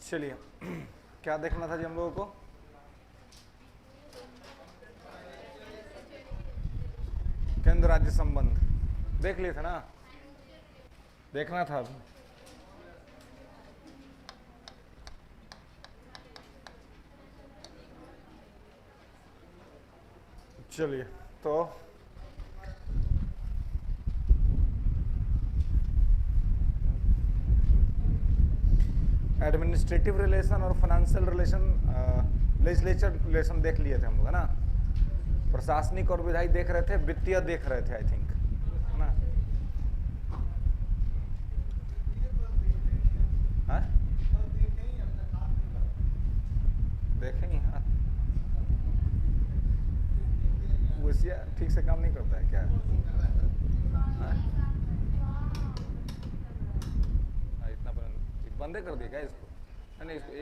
चलिए क्या देखना था जी हम लोगों को? केंद्र राज्य संबंध देख लिए थे ना, देखना था अभी। चलिए तो एडमिनिस्ट्रेटिव रिलेशन और फाइनेंशियल रिलेशन, लेजिस्लेचर रिलेशन देख लिए थे हम लोग, है ना। प्रशासनिक और विधायी देख रहे थे, वित्तीय देख रहे थे आई थिंक, है ना। हाँ? देखेंगे। हाँ, वैसे ठीक से काम नहीं करता है क्या? हाँ? इतना बंदे कर दिया क्या इसको? नहीं इसको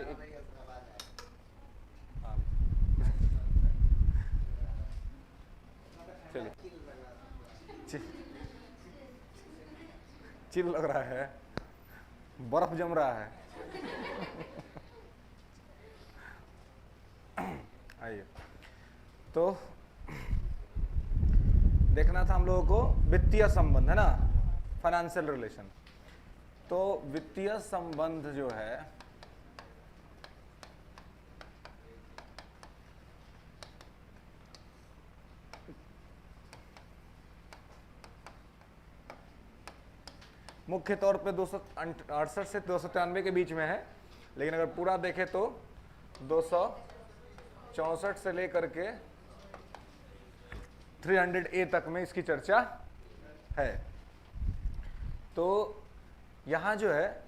हाँ चलिए, चिल लग रहा है, बर्फ जम रहा है। आइए तो देखना था हम लोगों को वित्तीय संबंध, है ना, फाइनेंशियल रिलेशन। तो वित्तीय संबंध जो है मुख्य तौर पे 268 से 293 के बीच में है, लेकिन अगर पूरा देखें तो 264 से लेकर के 300A तक में इसकी चर्चा है। तो यहाँ जो है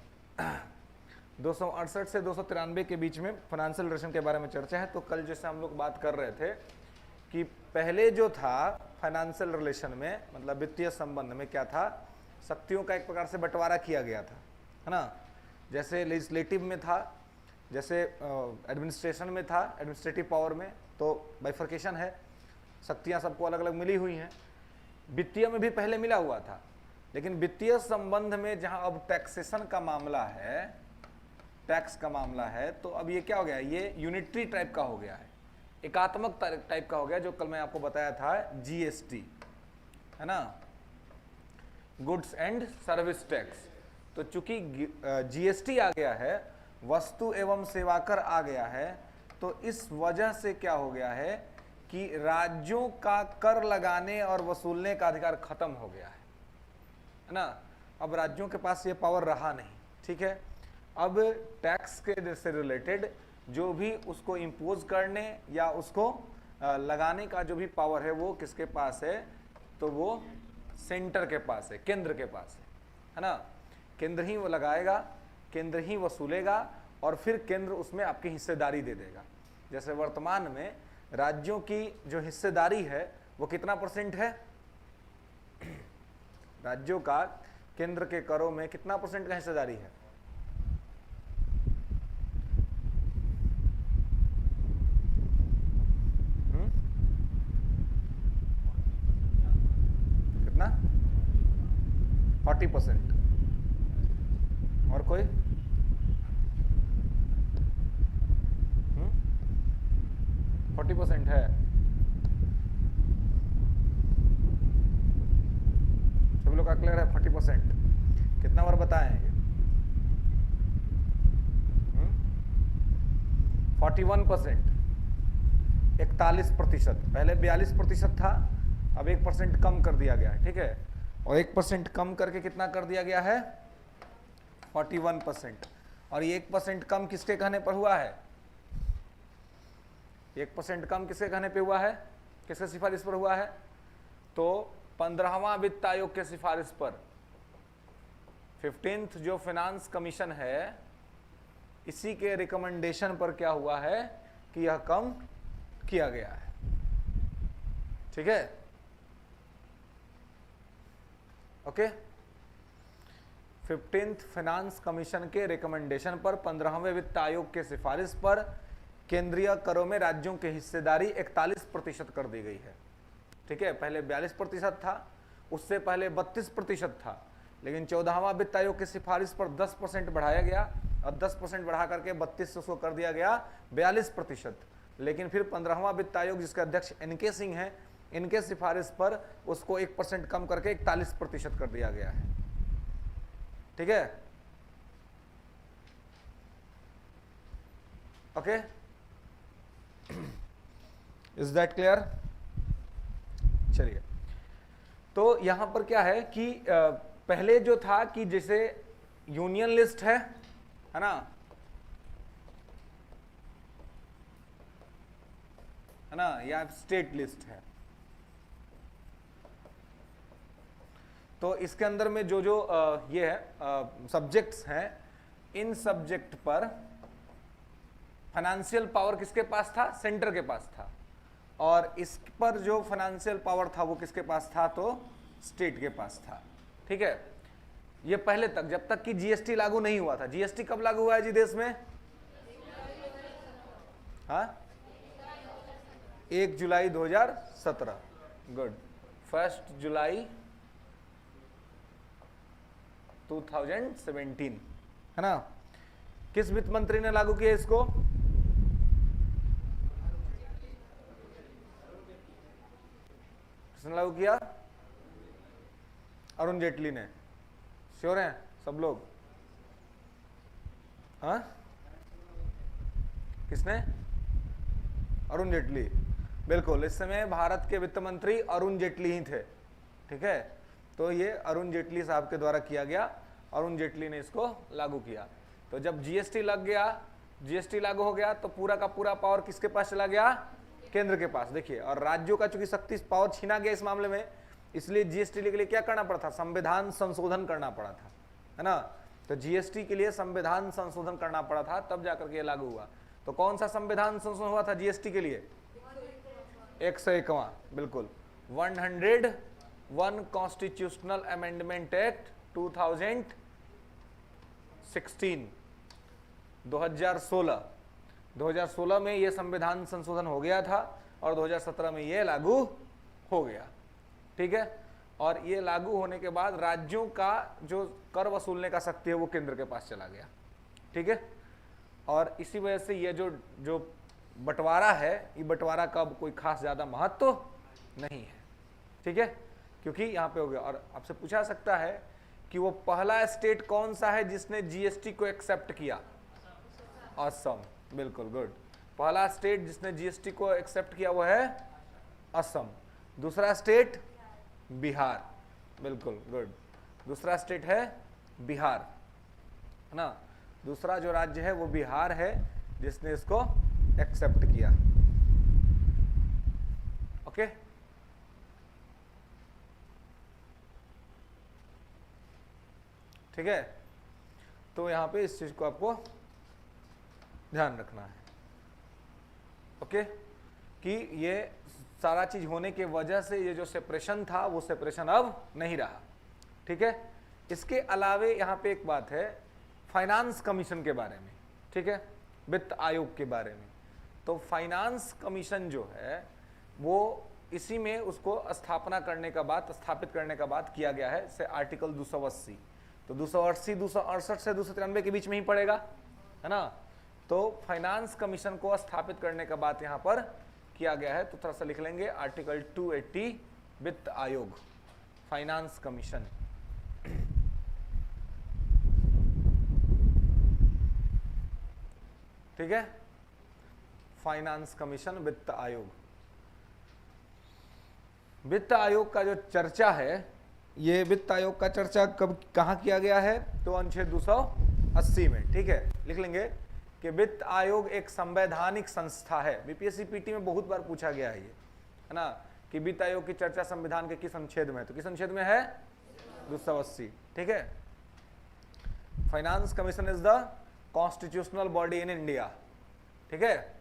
268 से 293 के बीच में फाइनेंशियल रिलेशन के बारे में चर्चा है। तो कल जैसे हम लोग बात कर रहे थे कि पहले जो था फाइनेंशियल रिलेशन में, मतलब वित्तीय संबंध में क्या था, शक्तियों का एक प्रकार से बंटवारा किया गया था, है ना। जैसे लेजिस्लेटिव में था, जैसे एडमिनिस्ट्रेशन में था, एडमिनिस्ट्रेटिव पावर में तो बाइफर्केशन है, शक्तियां सबको अलग अलग मिली हुई हैं। वित्तीय में भी पहले मिला हुआ था, लेकिन वित्तीय संबंध में जहां अब टैक्सेशन का मामला है, टैक्स का मामला है, तो अब ये क्या हो गया, ये यूनिटरी टाइप का हो गया है, एकात्मक टाइप का हो गया, जो कल मैं आपको बताया था जीएसटी, है ना, गुड्स एंड सर्विस टैक्स। तो चूंकि जीएसटी आ गया है, वस्तु एवं सेवा कर आ गया है, तो इस वजह से क्या हो गया है कि राज्यों का कर लगाने और वसूलने का अधिकार खत्म हो गया है ना। अब राज्यों के पास ये पावर रहा नहीं, ठीक है। अब टैक्स के से रिलेटेड जो भी उसको इम्पोज करने या उसको लगाने का जो भी पावर है वो किसके पास है, तो वो सेंटर के पास है, केंद्र के पास है ना। केंद्र ही वो लगाएगा, केंद्र ही वसूलेगा और फिर केंद्र उसमें आपकी हिस्सेदारी दे देगा। जैसे वर्तमान में राज्यों की जो हिस्सेदारी है वो कितना % है, राज्यों का केंद्र के करों में कितना % का हिस्सेदारी है? कितना? 40%। और कोई? 40% है। सभी लोग का क्लियर है? 40%। कितना बार बताएंगे? 41%, 41%। पहले 42% था, अब 1% कम कर दिया गया है, ठीक है। और 1% कम करके कितना कर दिया गया है? 41%। और ये 1% कम किसके कहने पर हुआ है? 1% कम किसके कहने पे हुआ है, किसके सिफारिश पर हुआ है? तो 15वां वित्त आयोग के सिफारिश पर 15th जो फाइनेंस कमीशन है, इसी के रिकमेंडेशन पर क्या हुआ है कि यह कम किया गया है, ठीक है। ओके, 15th फाइनेंस कमीशन के रिकमेंडेशन पर 15वें वित्त आयोग के सिफारिश पर केंद्रीय करों में राज्यों की हिस्सेदारी 41% कर दी गई है, ठीक है। पहले 42% था, उससे पहले 32% था, लेकिन 14वां वित्त आयोग की सिफारिश पर 10% बढ़ाया गया और 10% बढ़ा करके 32 से उसको कर दिया गया 42%। लेकिन फिर 15वां वित्त आयोग जिसके अध्यक्ष एनके सिंह हैं, इनके सिफारिश पर उसको 1% कम करके 41% कर दिया गया है। ठीक है, ओके, इज दैट क्लियर? चलिए, तो यहां पर क्या है कि पहले जो था कि जैसे यूनियन लिस्ट है ना, या स्टेट लिस्ट है, तो इसके अंदर में जो जो ये है सब्जेक्ट्स हैं, इन सब्जेक्ट पर फाइनेंशियल पावर किसके पास था? सेंटर के पास था। और इस पर जो फाइनेंशियल पावर था वो किसके पास था? तो स्टेट के पास था। ठीक है, ये पहले तक, जब तक कि जीएसटी लागू नहीं हुआ था। जीएसटी कब लागू हुआ है जी देश में? 1 जुलाई 2017। गुड, 1 जुलाई 2017, है ना। किस वित्त मंत्री ने लागू किया इसको? किसने लागू किया? अरुण जेटली ने। श्योर हैं सब लोग? हाँ, किसने? अरुण जेटली, बिल्कुल। इस समय भारत के वित्त मंत्री अरुण जेटली ही थे। ठीक है, तो ये अरुण जेटली साहब के द्वारा किया गया, अरुण जेटली ने इसको लागू किया। तो जब जीएसटी लग गया, जीएसटी लागू हो गया, तो पूरा का पूरा पावर किसके पास चला गया? केंद्र के पास। देखिए, और राज्यों का चूंकि शक्ति पावर छीना गया इस मामले में, इसलिए जीएसटी के लिए क्या करना पड़ा था? संविधान संशोधन करना पड़ा था, है ना। तो जीएसटी के लिए संविधान संशोधन करना पड़ा था, तब जाकर के लागू हुआ। तो कौन सा संविधान संशोधन हुआ था जीएसटी के लिए? 101वां, बिल्कुल, 101 कॉन्स्टिट्यूशनल अमेंडमेंट एक्ट 2016, 2016 में यह संविधान संशोधन हो गया था और 2017 में यह लागू हो गया। ठीक है, और ये लागू होने के बाद राज्यों का जो कर वसूलने का शक्ति है वो केंद्र के पास चला गया। ठीक है, और इसी वजह से ये जो बंटवारा है, ये बंटवारा का कोई खास ज्यादा महत्व नहीं है। ठीक है, क्योंकि यहाँ पे हो गया। और आपसे पूछा सकता है कि वो पहला स्टेट कौन सा है जिसने जीएसटी को एक्सेप्ट किया? असम, बिल्कुल, गुड। पहला स्टेट जिसने जीएसटी को एक्सेप्ट किया वो है असम। दूसरा स्टेट बिहार, बिल्कुल, गुड। दूसरा स्टेट है बिहार, है ना। दूसरा जो राज्य है वो बिहार है जिसने इसको एक्सेप्ट किया। ओके, ठीक है, तो यहां पे इस चीज को आपको ध्यान रखना है। ओके, कि ये सारा चीज होने के वजह से ये जो सेपरेशन था वो सेपरेशन अब नहीं रहा। ठीक है, इसके अलावे यहाँ पे एक बात है फाइनेंस कमीशन के बारे में। ठीक है, वित्त आयोग के बारे में। तो फाइनेंस कमीशन जो है वो इसी में उसको स्थापित करने का बात किया गया है, से आर्टिकल 280। तो 280, 268 से 293 के बीच में ही पड़ेगा, है ना। तो फाइनेंस कमीशन को स्थापित करने का बात यहाँ पर किया गया है। तो थोड़ा सा लिख लेंगे, आर्टिकल 280 वित्त आयोग, फाइनेंस कमीशन। ठीक है, फाइनेंस कमीशन, वित्त आयोग। वित्त आयोग का जो चर्चा है, ये वित्त आयोग का चर्चा कब कहाँ किया गया है? तो अनुच्छेद 280 में। ठीक है, लिख लेंगे कि वित्त आयोग एक संवैधानिक संस्था है। बीपीएससी पीटी में बहुत बार पूछा गया है ये, है ना, कि वित्त आयोग की चर्चा संविधान के किस अनुच्छेद में है? तो किस अनुच्छेद में है? 280। ठीक है, finance commission is the constitutional body in India. ठीक है,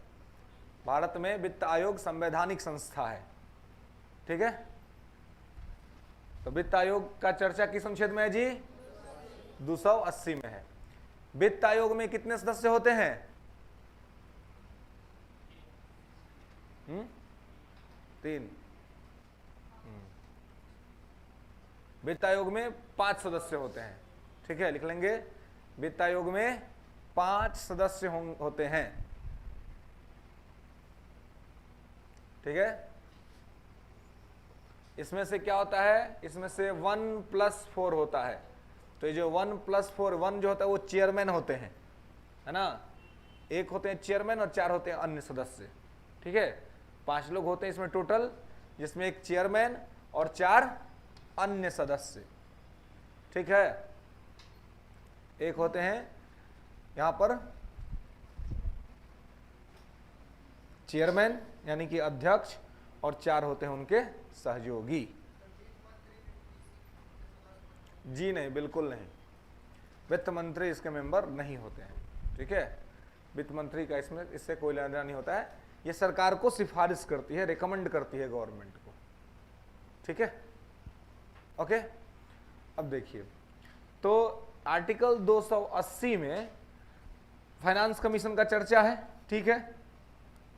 भारत में वित्त आयोग संवैधानिक संस्था है। ठीक है, तो वित्त आयोग का चर्चा किस अनुच्छेद में है जी? 280 में है। वित्त आयोग में कितने सदस्य होते हैं? 3। वित्त आयोग में 5 सदस्य होते हैं। ठीक है, लिख लेंगे, वित्त आयोग में 5 सदस्य होते हैं, ठीक है। इसमें से क्या होता है, इसमें से 1+4 होता है। तो ये जो 1+4, 1 जो होता है वो चेयरमैन होते हैं, है ना, एक होते हैं चेयरमैन और 4 होते हैं अन्य सदस्य, ठीक है। 5 लोग होते हैं इसमें टोटल, जिसमें एक चेयरमैन और 4 अन्य सदस्य, ठीक है। एक होते हैं यहां पर चेयरमैन यानी कि अध्यक्ष और 4 होते हैं उनके सहयोगी। जी नहीं, बिल्कुल नहीं, वित्त मंत्री इसके मेंबर नहीं होते हैं, ठीक है। वित्त मंत्री का इसमें इससे कोई लेना देना नहीं होता है। ये सरकार को सिफारिश करती है, रिकमेंड करती है गवर्नमेंट को, ठीक है, ओके। अब देखिए, तो आर्टिकल 280 में फाइनेंस कमीशन का चर्चा है, ठीक है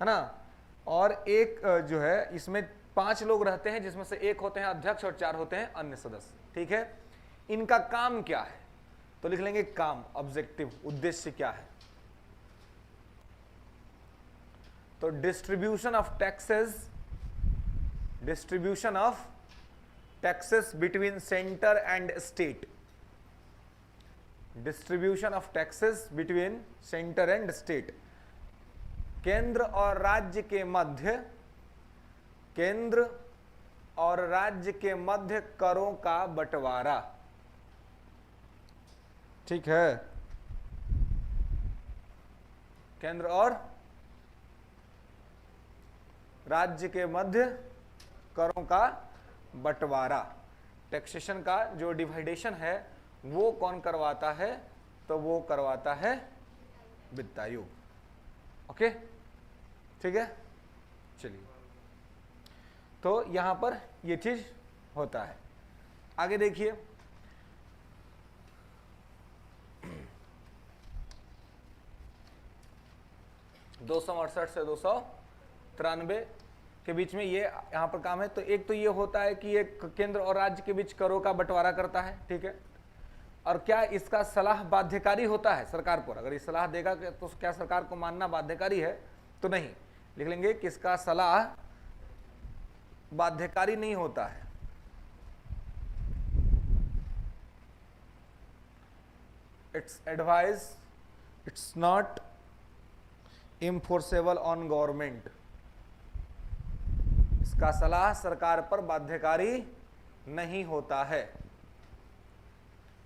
ना। और एक जो है इसमें 5 लोग रहते हैं, जिसमें से एक होते हैं अध्यक्ष और 4 होते हैं अन्य सदस्य, ठीक है। इनका काम क्या है, तो लिख लेंगे काम, ऑब्जेक्टिव, उद्देश्य क्या है। तो distribution of taxes between centre and state, distribution of taxes between centre and state, केंद्र और राज्य के मध्य करों का बंटवारा, ठीक है। केंद्र और राज्य के मध्य करों का बंटवारा, टैक्सेशन का जो डिवाइडेशन है वो कौन करवाता है, तो वो करवाता है वित्त आयोग, ओके, ठीक है। चलिए, तो यहां पर ये चीज होता है। आगे देखिए, 268 से 293 के बीच में ये यहाँ पर काम है। तो एक तो ये होता है कि एक केंद्र और राज्य के बीच करों का बंटवारा करता है, ठीक है। और क्या इसका सलाह बाध्यकारी होता है सरकार पर, अगर ये सलाह देगा तो क्या सरकार को मानना बाध्यकारी है, तो नहीं, लिख लेंगे कि इसका सलाह बाध्यकारी नहीं होता है। It's advice, it's not enforceable on government, इसका सलाह सरकार पर बाध्यकारी नहीं होता है।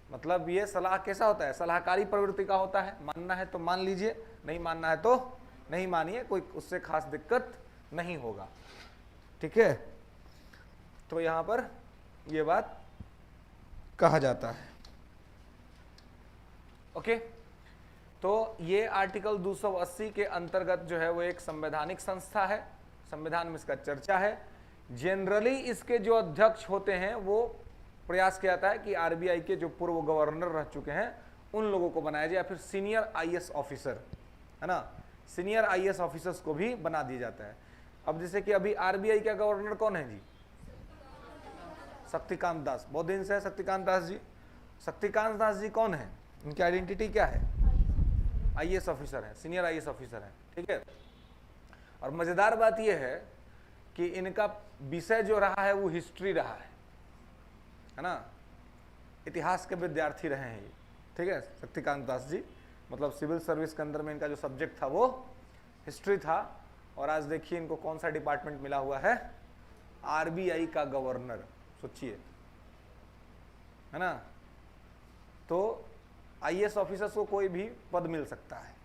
मतलब ये सलाह कैसा होता है, सलाहकारी प्रवृत्ति का होता है, मानना है तो मान लीजिए, नहीं मानना है तो नहीं मानिए, कोई उससे खास दिक्कत नहीं होगा, ठीक है। तो यहां पर यह बात कहा जाता है, ओके। तो ये आर्टिकल 280 के अंतर्गत जो है वो एक संवैधानिक संस्था है, संविधान में इसका चर्चा है। जनरली इसके जो अध्यक्ष होते हैं वो प्रयास किया जाता है कि आरबीआई के जो पूर्व गवर्नर रह चुके हैं उन लोगों को बनाया जाए, या फिर सीनियर आईएएस ऑफिसर, है ना, सीनियर आईएएस ऑफिसर्स को भी बना दिया जाता है। अब जैसे कि अभी आरबीआई का गवर्नर कौन है जी, शक्तिकांत दास, बहुत दिन से है शक्तिकांत दास जी। शक्तिकांत दास जी कौन है, इनकी आइडेंटिटी क्या है, आईएएस ऑफिसर है, सीनियर आईएएस ऑफिसर है, ठीक है। और मजेदार बात यह है कि इनका विषय जो रहा है वो हिस्ट्री रहा है ना, इतिहास के विद्यार्थी रहे हैं ये, ठीक है। शक्तिकांत दास जी, मतलब सिविल सर्विस के अंदर में इनका जो सब्जेक्ट था वो हिस्ट्री था। और आज देखिए इनको कौन सा डिपार्टमेंट मिला हुआ है, आरबीआई का गवर्नर, सोचिए, है ना। तो आईएएस ऑफिसर्स को कोई भी पद मिल सकता है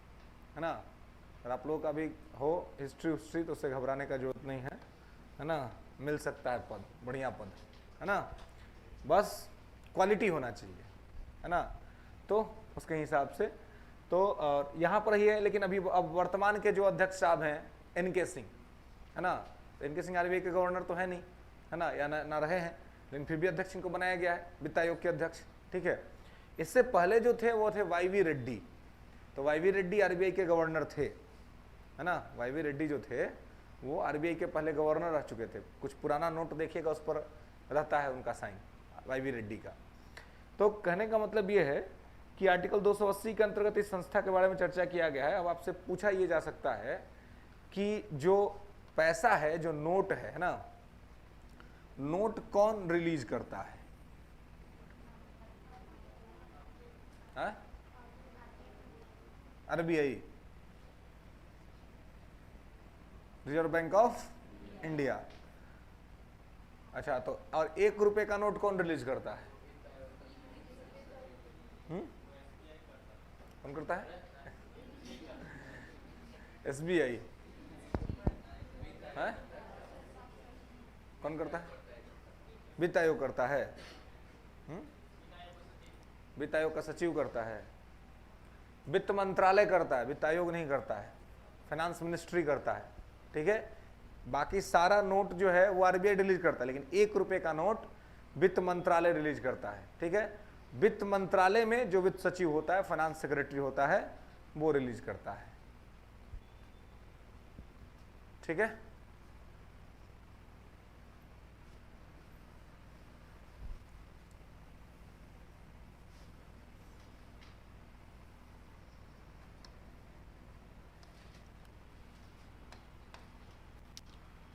ना। अगर आप लोगों का भी हो हिस्ट्री तो उससे घबराने का जरूरत नहीं है ना, मिल सकता है पद, बढ़िया पद, है ना, बस क्वालिटी होना चाहिए, है ना। तो उसके हिसाब से तो यहाँ पर ही है। लेकिन अभी अब वर्तमान के जो अध्यक्ष साहब हैं एनके सिंह, है ना, एनके सिंह आरबीआई के गवर्नर तो है नहीं, है ना, या ना रहे हैं, लेकिन फिर भी अध्यक्ष इनको बनाया गया है, वित्त आयोग के अध्यक्ष, ठीक है। इससे पहले जो थे वो थे वाईवी रेड्डी। तो वाईवी रेड्डी आरबीआई के गवर्नर थे, है ना, वाईवी रेड्डी जो थे वो आरबीआई के पहले गवर्नर रह चुके थे। कुछ पुराना नोट देखिएगा उस पर रहता है उनका साइन, वाईवी रेड्डी का। तो कहने का मतलब ये है कि आर्टिकल 280 के अंतर्गत इस संस्था के बारे में चर्चा किया गया है। अब आपसे पूछा ये जा सकता है कि जो पैसा है, जो नोट है ना, नोट कौन रिलीज करता है? RBI, reserve bank of India. अच्छा, तो और 1 रुपए का नोट कौन रिलीज करता है? कौन करता है? एसबीआई। है? कौन करता है? वित्त आयोग करता है। वित्त आयोग का सचिव करता है, वित्त मंत्रालय करता है, वित्त आयोग नहीं करता है, फाइनेंस मिनिस्ट्री करता है। ठीक है, बाकी सारा नोट जो है वो आरबीआई रिलीज करता है, लेकिन 1 रुपए का नोट वित्त मंत्रालय रिलीज करता है। ठीक है, वित्त मंत्रालय में जो वित्त सचिव होता है, फाइनेंस सेक्रेटरी होता है, वो रिलीज करता है। ठीक है,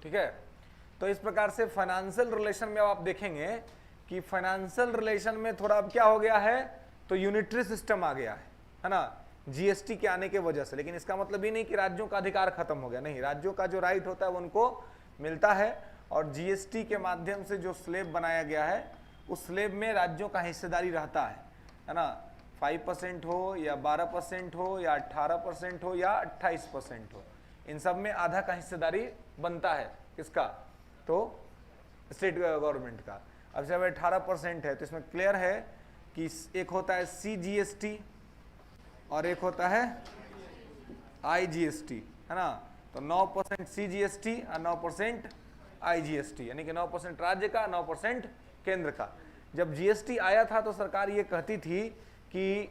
ठीक है। तो इस प्रकार से फाइनेंशियल रिलेशन में आप देखेंगे कि फाइनेंशियल रिलेशन में थोड़ा अब क्या हो गया है, तो यूनिटरी सिस्टम आ गया है ना, जीएसटी के आने के वजह से। लेकिन इसका मतलब ये नहीं कि राज्यों का अधिकार खत्म हो गया, नहीं, राज्यों का जो राइट होता है वो उनको मिलता है। और जीएसटी के माध्यम से जो स्लेब बनाया गया है, उस स्लेब में राज्यों का हिस्सेदारी रहता है ना, 5% हो या 12% हो या 18% हो या 28% हो, इन सब में आधा का हिस्सेदारी बनता है। किसका? तो स्टेट गवर्नमेंट का। अब जब 18% है तो इसमें क्लियर है कि एक होता है CGST और एक होता है IGST, है ना। तो 9% CGST और 9% IGST, यानी कि 9% राज्य का, 9% केंद्र का। जब GST आया था तो सरकार ये कहती थी कि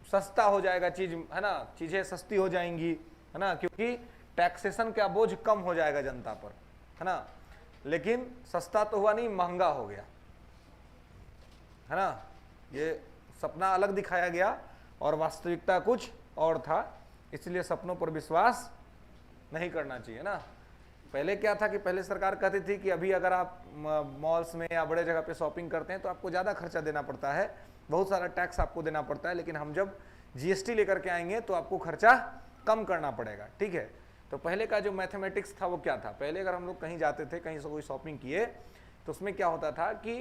सस्ता हो जाएगा चीज, है ना, चीजें सस्ती हो जाएंगी, है ना, क्योंकि टैक्सेशन का बोझ कम हो जाएगा जनता पर, है ना। लेकिन सस्ता तो हुआ नहीं, महंगा हो गया, है ना। ये सपना अलग दिखाया गया और वास्तविकता कुछ और था, इसलिए सपनों पर विश्वास नहीं करना चाहिए ना। पहले क्या था कि पहले सरकार कहती थी कि अभी अगर आप मॉल्स में या बड़े जगह पे शॉपिंग करते हैं तो आपको ज़्यादा खर्चा देना पड़ता है, बहुत सारा टैक्स आपको देना पड़ता है, लेकिन हम जब जीएसटी लेकर के आएंगे तो आपको खर्चा कम करना पड़ेगा। ठीक है, तो पहले का जो मैथमेटिक्स था वो क्या था, पहले अगर हम लोग कहीं जाते थे, कहीं से कोई शॉपिंग किए, तो उसमें क्या होता था कि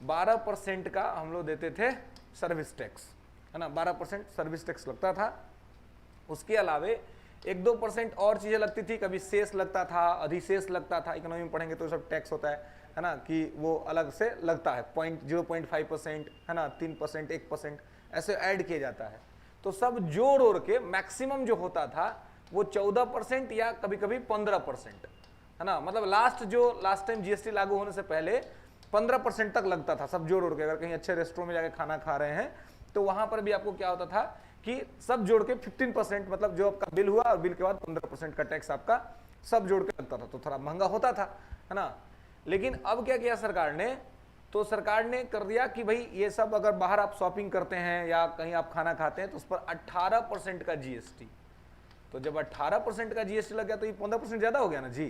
12% का हम लोग देते थे सर्विस टैक्स, है ना, 12% सर्विस टैक्स लगता था। उसके अलावे 1-2% और चीज़ें लगती थी, कभी शेष लगता था, अधिशेष लगता था, इकोनॉमी में पढ़ेंगे तो सब टैक्स होता है ना, कि वो अलग से लगता है, 0.5%, है ना, 3%, 1% ऐसे ऐड किया जाता है। तो सब जोड़ ओड़ के मैक्सिमम जो होता था वो 14% या कभी कभी 15%, है ना। मतलब लास्ट टाइम जीएसटी लागू होने से पहले 15% तक लगता था सब जोड़ ओड़ के। अगर कहीं अच्छे रेस्टोरेंट में जाके खाना खा रहे हैं तो वहां पर भी आपको क्या होता था कि सब जोड़ के 15%, मतलब जो आपका बिल हुआ और बिल के बाद 15% का टैक्स आपका सब जोड़ के लगता था, तो थोड़ा महंगा होता था, है ना। लेकिन अब क्या किया सरकार ने, तो सरकार ने कर दिया कि भाई ये सब अगर बाहर आप शॉपिंग करते हैं या कहीं आप खाना खाते हैं तो उस पर 18% का जीएसटी। तो जब 18% का जीएसटी लग गया तो ये 15% ज्यादा हो गया ना जी।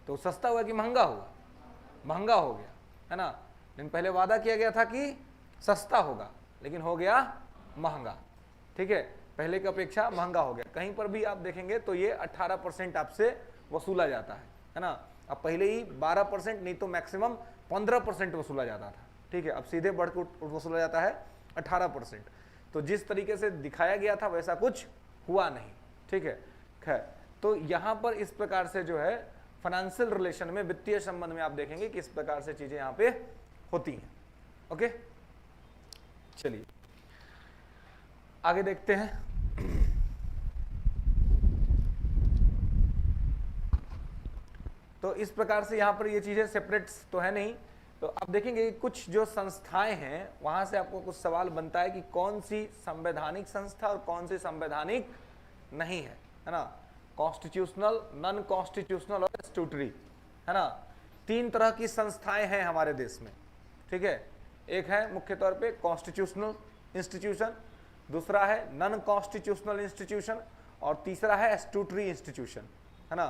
तो सस्ता हुआ कि महंगा हुआ? महंगा हो गया, है ना। लेकिन पहले वादा किया गया था कि सस्ता होगा, लेकिन हो गया महंगा। ठीक है, पहले की अपेक्षा महंगा हो गया। कहीं पर भी आप देखेंगे तो ये 18% आपसे वसूला जाता है ना। अब पहले ही 12% नहीं तो मैक्सिमम 15% वसूला जाता था। ठीक है, अब सीधे बढ़ के वसूला जाता है 18%। तो जिस तरीके से दिखाया गया था वैसा कुछ हुआ नहीं। ठीक है, खैर, तो यहां पर इस प्रकार से जो है फाइनेंशियल रिलेशन में, वित्तीय संबंध में आप देखेंगे कि इस प्रकार से चीजें यहां पे होती हैं। ओके, चलिए आगे देखते हैं। तो इस प्रकार से यहां पर ये चीजें सेपरेट तो है नहीं। तो आप देखेंगे कुछ जो संस्थाएं हैं वहां से आपको कुछ सवाल बनता है कि कौन सी संवैधानिक संस्था और कौन सी संवैधानिक नहीं है ना। कॉन्स्टिट्यूशनल, नॉन कॉन्स्टिट्यूशनल और स्टैट्यूटरी, है ना। 3 तरह की संस्थाएं हैं हमारे देश में। ठीक है, एक है मुख्य तौर पे कॉन्स्टिट्यूशनल इंस्टीट्यूशन, दूसरा है नॉन कॉन्स्टिट्यूशनल इंस्टीट्यूशन, और तीसरा है स्टैट्यूटरी इंस्टीट्यूशन, है ना।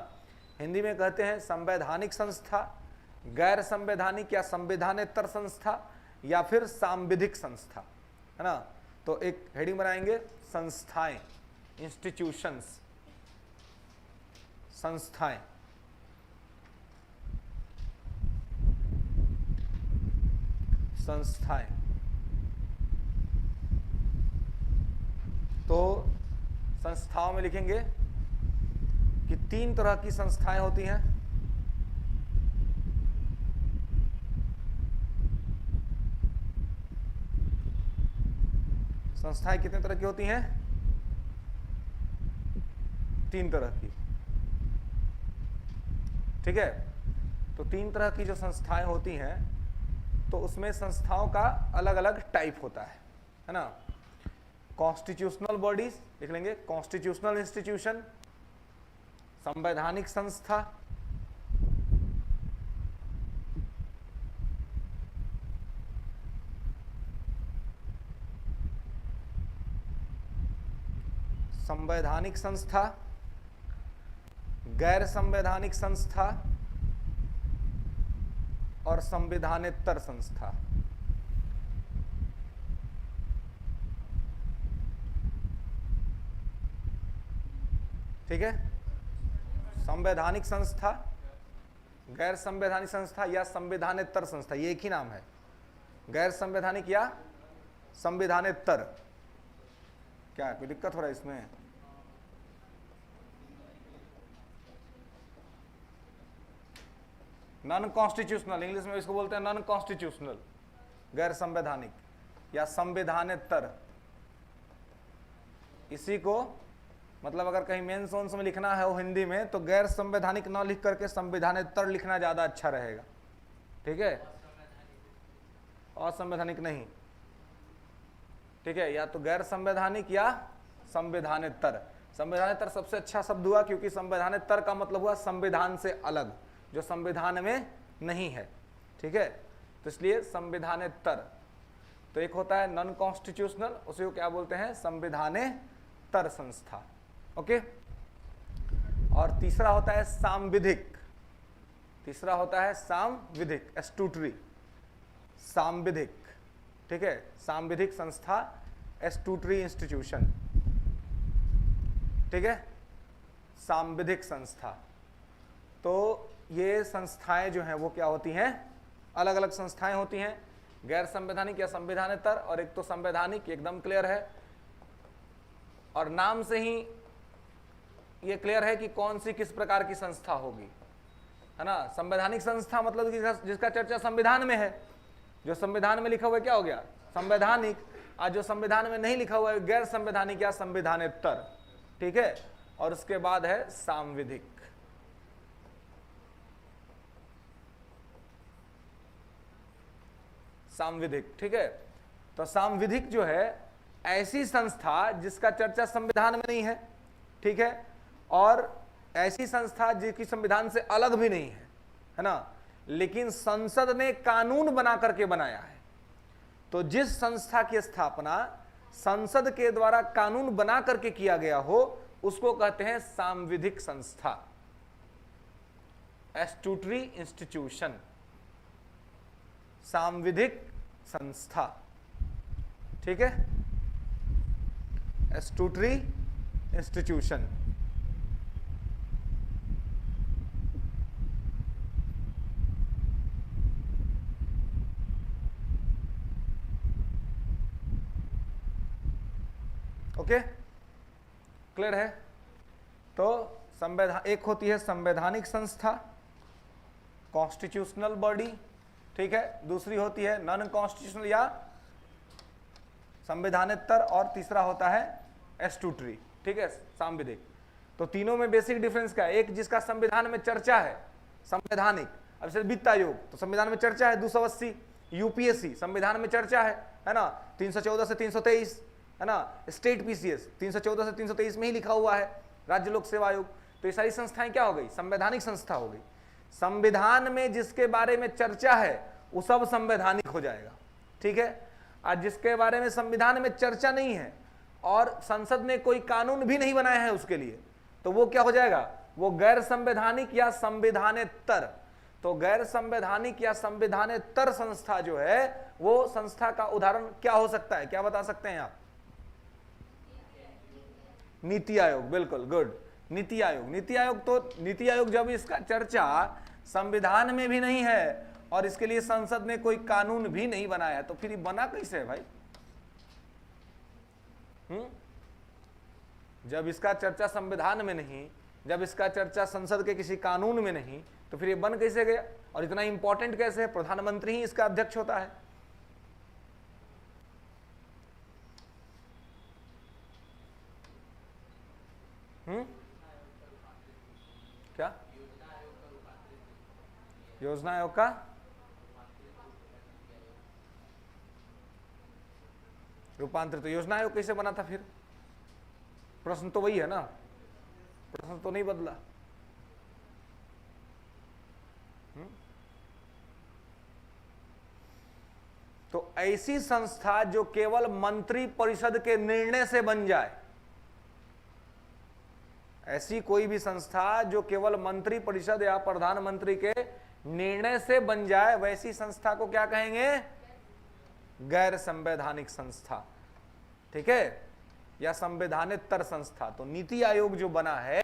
हिंदी में कहते हैं संवैधानिक संस्था, गैर संवैधानिक या संविधानेतर संस्था, या फिर सांविधिक संस्था, है ना। तो एक हेडिंग बनाएंगे, संस्थाएं, इंस्टीट्यूशंस, संस्थाएं। संस्थाएं, तो संस्थाओं में लिखेंगे कि 3 तरह की संस्थाएं होती हैं। संस्थाएं कितने तरह की होती हैं? 3 तरह की, ठीक है। तो 3 तरह की जो संस्थाएं होती हैं, तो उसमें संस्थाओं का अलग अलग टाइप होता है ना। कॉन्स्टिट्यूशनल बॉडीज लिख लेंगे, कॉन्स्टिट्यूशनल इंस्टीट्यूशन, संवैधानिक संस्था, संवैधानिक संस्था, गैर संवैधानिक संस्था और संविधानेतर संस्था। ठीक है, संवैधानिक संस्था, गैर संवैधानिक संस्था या संविधानेतर संस्था, ये एक ही नाम है, गैर संवैधानिक या संविधानेतर। क्या कोई दिक्कत हो रहा है इसमें? नॉन कॉन्स्टिट्यूशनल, इंग्लिश में इसको बोलते हैं नॉन कॉन्स्टिट्यूशनल, गैर संवैधानिक या संविधानेतर। इसी को मतलब अगर कहीं मेंस वोन्स में लिखना है वो हिंदी में, तो गैर संवैधानिक ना लिख करके संविधानेतर लिखना ज्यादा अच्छा रहेगा, ठीक है। असंवैधानिक नहीं, ठीक है, या तो गैर संवैधानिक या संविधानेतर। संविधानेतर सबसे अच्छा शब्द हुआ, क्योंकि संविधानेतर का मतलब हुआ संविधान से अलग, जो संविधान में नहीं है, ठीक है। तो इसलिए संविधानेतर। तो एक होता है नॉन कॉन्स्टिट्यूशनल, उसे को क्या बोलते हैं? संविधानेतर संस्था, ओके। और तीसरा होता है सांविधिक, तीसरा होता है सांविधिक, स्टैट्यूटरी, सांविधिक, ठीक है, सांविधिक संस्था, स्टैट्यूटरी इंस्टीट्यूशन, ठीक है, सांविधिक संस्था। तो ये संस्थाएं जो हैं वो क्या होती हैं? अलग अलग संस्थाएं होती हैं, गैर संवैधानिक या संविधानेतर, और एक तो संवैधानिक, एकदम क्लियर है। और नाम से ही ये क्लियर है कि कौन सी किस प्रकार की संस्था होगी, है ना। संवैधानिक संस्था मतलब जिसका चर्चा संविधान में है, जो संविधान में लिखा हुआ है क्या हो गया? संवैधानिक। आज जो संविधान में नहीं लिखा हुआ है गैर संवैधानिक या संविधानेतर, ठीक है। और उसके बाद है सांविधिक। सांविधिक, ठीक है। तो सांविधिक जो है ऐसी संस्था जिसका चर्चा संविधान में नहीं है, ठीक है, और ऐसी संस्था जिसकी संविधान से अलग भी नहीं है ना, लेकिन संसद ने कानून बना करके बनाया है। तो जिस संस्था की स्थापना संसद के द्वारा कानून बना करके किया गया हो, उसको कहते हैं सांविधिक संस्था, स्टैट्यूटरी इंस्टीट्यूशन, सांविधिक संस्था, ठीक है, स्टैट्यूटरी इंस्टीट्यूशन। ओके, क्लियर है। तो संवैधान, एक होती है संवैधानिक संस्था, कॉन्स्टिट्यूशनल बॉडी, ठीक है, दूसरी होती है नॉन कॉन्स्टिट्यूशनल या संविधानेतर, और तीसरा होता है स्टैट्यूटरी, ठीक है, सांविधिक। तो तीनों में बेसिक डिफरेंस क्या है? एक जिसका संविधान में चर्चा है, संवैधानिक। अब जैसे वित्त आयोग तो संविधान में चर्चा है, 280, यूपीएससी संविधान में चर्चा है ना, 314 से 323, है ना, स्टेट पीसीएस 314 से 323 में ही लिखा हुआ है, राज्य लोक सेवा आयोग। तो ये सारी संस्थाएं क्या हो गई? संवैधानिक संस्था हो गई। संविधान में जिसके बारे में चर्चा है वो सब संवैधानिक हो जाएगा, ठीक है। आज जिसके बारे में संविधान में चर्चा नहीं है और संसद ने कोई कानून भी नहीं बनाया है उसके लिए, तो वो क्या हो जाएगा, वो गैर संवैधानिक या संविधानेतर। तो गैर संवैधानिक या संविधानेतर संस्था जो है, वो संस्था का उदाहरण क्या हो सकता है, क्या बता सकते हैं आप? नीति आयोग, बिल्कुल गुड, नीति आयोग। नीति आयोग, तो नीति आयोग जब इसका चर्चा संविधान में भी नहीं है और इसके लिए संसद ने कोई कानून भी नहीं बनाया, तो फिर ये बना कैसे है भाई? जब इसका चर्चा संविधान में नहीं, जब इसका चर्चा संसद के किसी कानून में नहीं, तो फिर ये बन कैसे गया? और इतना इंपॉर्टेंट कैसे है? प्रधानमंत्री ही इसका अध्यक्ष होता है। क्या योजना आयोग का रूपांतरित? तो योजना आयोग कैसे बना था फिर? प्रश्न तो वही है ना, प्रश्न तो नहीं बदला। तो ऐसी संस्था जो केवल मंत्री परिषद के निर्णय से बन जाए, ऐसी कोई भी संस्था जो केवल मंत्री परिषद या प्रधानमंत्री के निर्णय से बन जाए, वैसी संस्था को क्या कहेंगे? गैर संवैधानिक संस्था, ठीक है, या संवैधानेतर संस्था। तो नीति आयोग जो बना है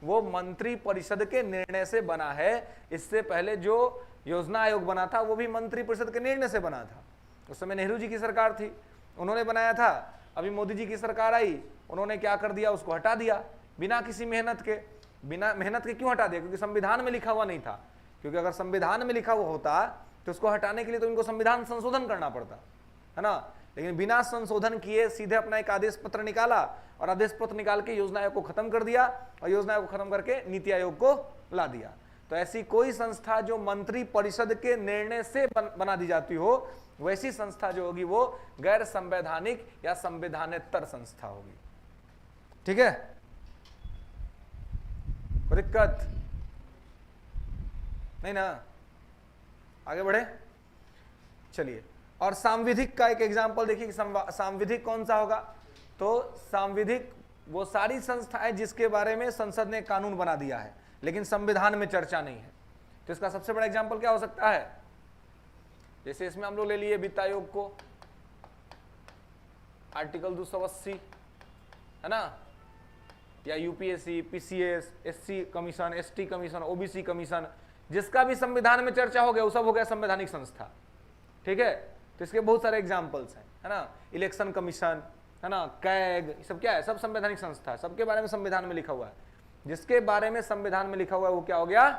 वो मंत्री परिषद के निर्णय से बना है। इससे पहले जो योजना आयोग बना था वो भी मंत्री परिषद के निर्णय से बना था। उस समय नेहरू जी की सरकार थी, उन्होंने बनाया था। अभी मोदी जी की सरकार आई, उन्होंने क्या कर दिया, उसको हटा दिया बिना किसी मेहनत के। बिना मेहनत के क्यों हटा दिया? क्योंकि संविधान में लिखा हुआ नहीं था। क्योंकि अगर संविधान में लिखा हुआ होता तो उसको हटाने के लिए तो इनको संविधान संशोधन करना पड़ता है ना। लेकिन बिना संशोधन किए सीधे अपना एक आदेश पत्र निकाला और आदेश पत्र निकाल के योजना आयोग को खत्म कर दिया और योजना आयोग को खत्म करके नीति आयोग को ला दिया। तो ऐसी कोई संस्था जो मंत्री परिषद के निर्णय से बना दी जाती हो, वैसी संस्था जो होगी वो गैर संवैधानिक या संविधानेतर संस्था होगी। ठीक है, दिक्कत नहीं ना? आगे बढ़े, चलिए। और सांविधिक का एक एग्जांपल देखिए कि सांविधिक कौन सा होगा? तो सांविधिक वो सारी संस्थाएं जिसके बारे में संसद ने कानून बना दिया है लेकिन संविधान में चर्चा नहीं है। तो इसका सबसे बड़ा एग्जांपल क्या हो सकता है? जैसे इसमें हम लोग ले लिए वित्त आयोग को, आर्टिकल 280 है ना, या UPSC, PCS, SC commission, ST commission, OBC commission, जिसका भी संविधान में चर्चा हो गया वो सब हो गया संवैधानिक संस्था। ठीक है, तो इसके बहुत सारे एग्जाम्पल्स हैं, है ना। इलेक्शन कमीशन, है ना, कैग, ये सब क्या है? सब संवैधानिक संस्था है। सबके बारे में संविधान में लिखा हुआ है। जिसके बारे में संविधान में लिखा हुआ है वो क्या हो गया?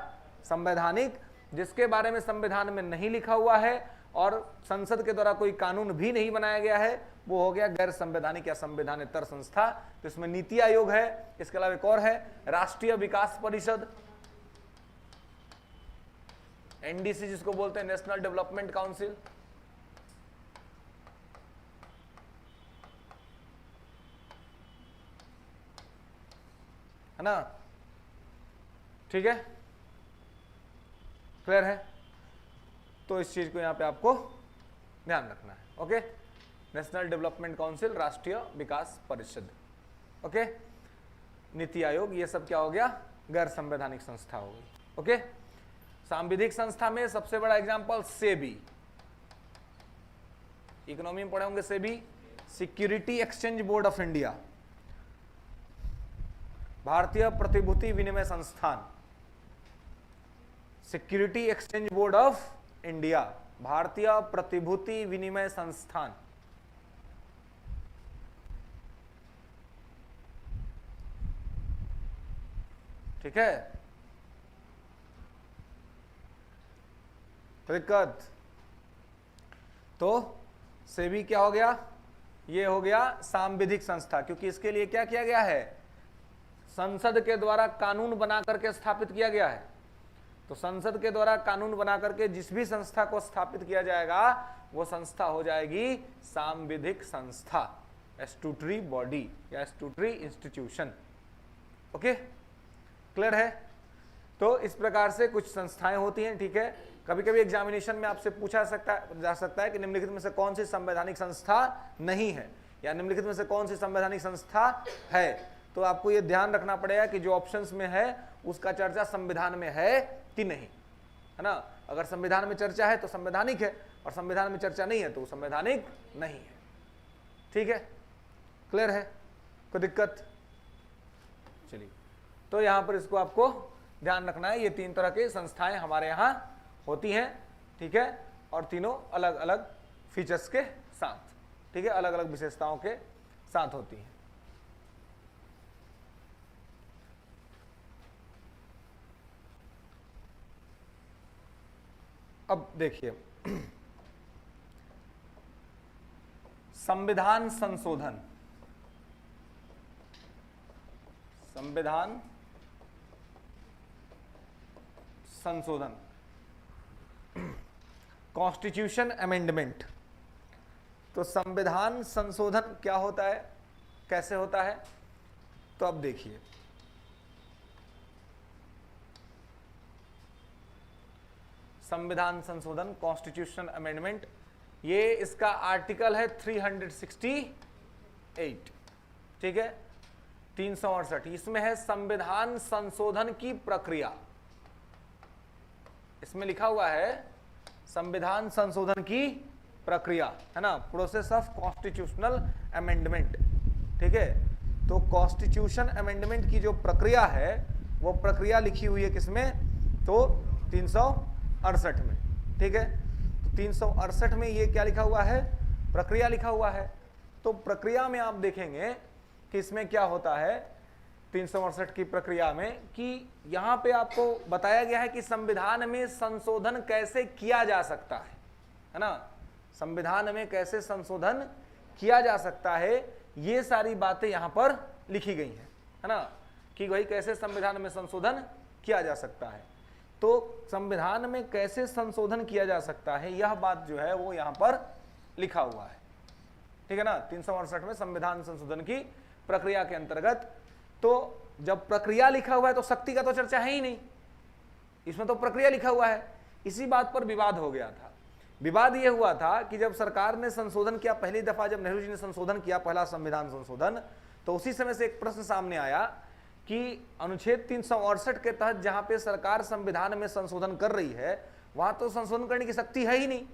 संवैधानिक। जिसके बारे में संविधान में नहीं लिखा हुआ है और संसद के द्वारा कोई कानून भी नहीं बनाया गया है वो हो गया गैर संवैधानिक या संविधानेतर संस्था। तो इसमें नीति आयोग है, इसके अलावा एक और है राष्ट्रीय विकास परिषद, एनडीसी जिसको बोलते हैं, नेशनल डेवलपमेंट काउंसिल। है ना, ठीक है, क्लियर है? तो इस चीज को यहां पे आपको ध्यान रखना है। ओके, नेशनल डेवलपमेंट काउंसिल, राष्ट्रीय विकास परिषद, ओके, नीति आयोग, ये सब क्या हो गया? गैर संवैधानिक संस्था हो गई। ओके, सांविधिक संस्था में सबसे बड़ा एग्जांपल सेबी, इकोनॉमी में पढ़े होंगे SEBI, security exchange board of India, भारतीय प्रतिभूति विनिमय संस्थान, security exchange board of India, भारतीय प्रतिभूति विनिमय संस्थान। ठीक है, दिक्कत? तो सेबी क्या हो गया? ये हो गया सांविधिक संस्था, क्योंकि इसके लिए क्या किया गया है? संसद के द्वारा कानून बना करके स्थापित किया गया है। तो संसद के द्वारा कानून बना करके जिस भी संस्था को स्थापित किया जाएगा वो संस्था हो जाएगी सांविधिक संस्था, स्टैट्यूटरी बॉडी या स्टैट्यूटरी इंस्टीट्यूशन। ओके, क्लियर है? तो इस प्रकार से कुछ संस्थाएं होती हैं। ठीक है, कभी कभी एग्जामिनेशन में आपसे पूछा जा सकता है कि निम्नलिखित में से कौन सी संवैधानिक संस्था नहीं है। या निम्नलिखित में से कौन सी संवैधानिक संस्था है? तो आपको ये ध्यान रखना पड़ेगा कि जो ऑप्शंस में है उसका चर्चा संविधान में है कि नहीं, है ना। अगर संविधान में चर्चा है तो संवैधानिक है, और संविधान में चर्चा नहीं है तो संवैधानिक नहीं है। ठीक है, क्लियर है, कोई दिक्कत? चलिए, तो यहां पर इसको आपको ध्यान रखना है। ये 3 तरह की संस्थाएं हमारे यहां होती हैं, ठीक है, और तीनों अलग अलग फीचर्स के साथ, ठीक है, अलग अलग विशेषताओं के साथ होती हैं। अब देखिए, संविधान संशोधन, संविधान संशोधन, कॉन्स्टिट्यूशन अमेंडमेंट। तो संविधान संशोधन क्या होता है, कैसे होता है? तो अब देखिए, संविधान संशोधन, कॉन्स्टिट्यूशन अमेंडमेंट, ये इसका आर्टिकल है 368, ठीक है, 368। इसमें है संविधान संशोधन की प्रक्रिया। इसमें लिखा हुआ है संविधान संशोधन की प्रक्रिया, है ना, प्रोसेस ऑफ कॉन्स्टिट्यूशनल अमेंडमेंट, ठीक है। तो कॉन्स्टिट्यूशन अमेंडमेंट की जो प्रक्रिया है वो प्रक्रिया लिखी हुई है किसमें? तो 368 में, ठीक है। तो 368 में ये क्या लिखा हुआ है? प्रक्रिया लिखा हुआ है। तो प्रक्रिया में आप देखेंगे कि इसमें क्या होता है 368 की प्रक्रिया में, कि यहां पे आपको बताया गया है कि संविधान में संशोधन कैसे किया जा सकता है ना, संविधान में कैसे संशोधन किया जा सकता है, ये सारी बातें यहां पर लिखी गई हैं, है ना, कि भाई कैसे संविधान में संशोधन किया जा सकता है। तो संविधान में कैसे संशोधन किया जा सकता है, यह बात जो है वो यहां पर लिखा हुआ है, ठीक है ना। 368 में संविधान संशोधन की प्रक्रिया के अंतर्गत, तो जब प्रक्रिया लिखा हुआ है तो शक्ति का तो चर्चा है ही नहीं, इसमें तो प्रक्रिया लिखा हुआ है। इसी बात पर विवाद हो गया था। विवाद यह हुआ था कि जब सरकार ने संशोधन किया, पहली दफा जब नेहरू जी ने संशोधन किया, पहला संविधान संशोधन, तो उसी समय से एक प्रश्न सामने आया कि अनुच्छेद 368 के तहत जहां पे सरकार संविधान में संशोधन कर रही है, वहां तो संशोधन करने की शक्ति है ही नहीं,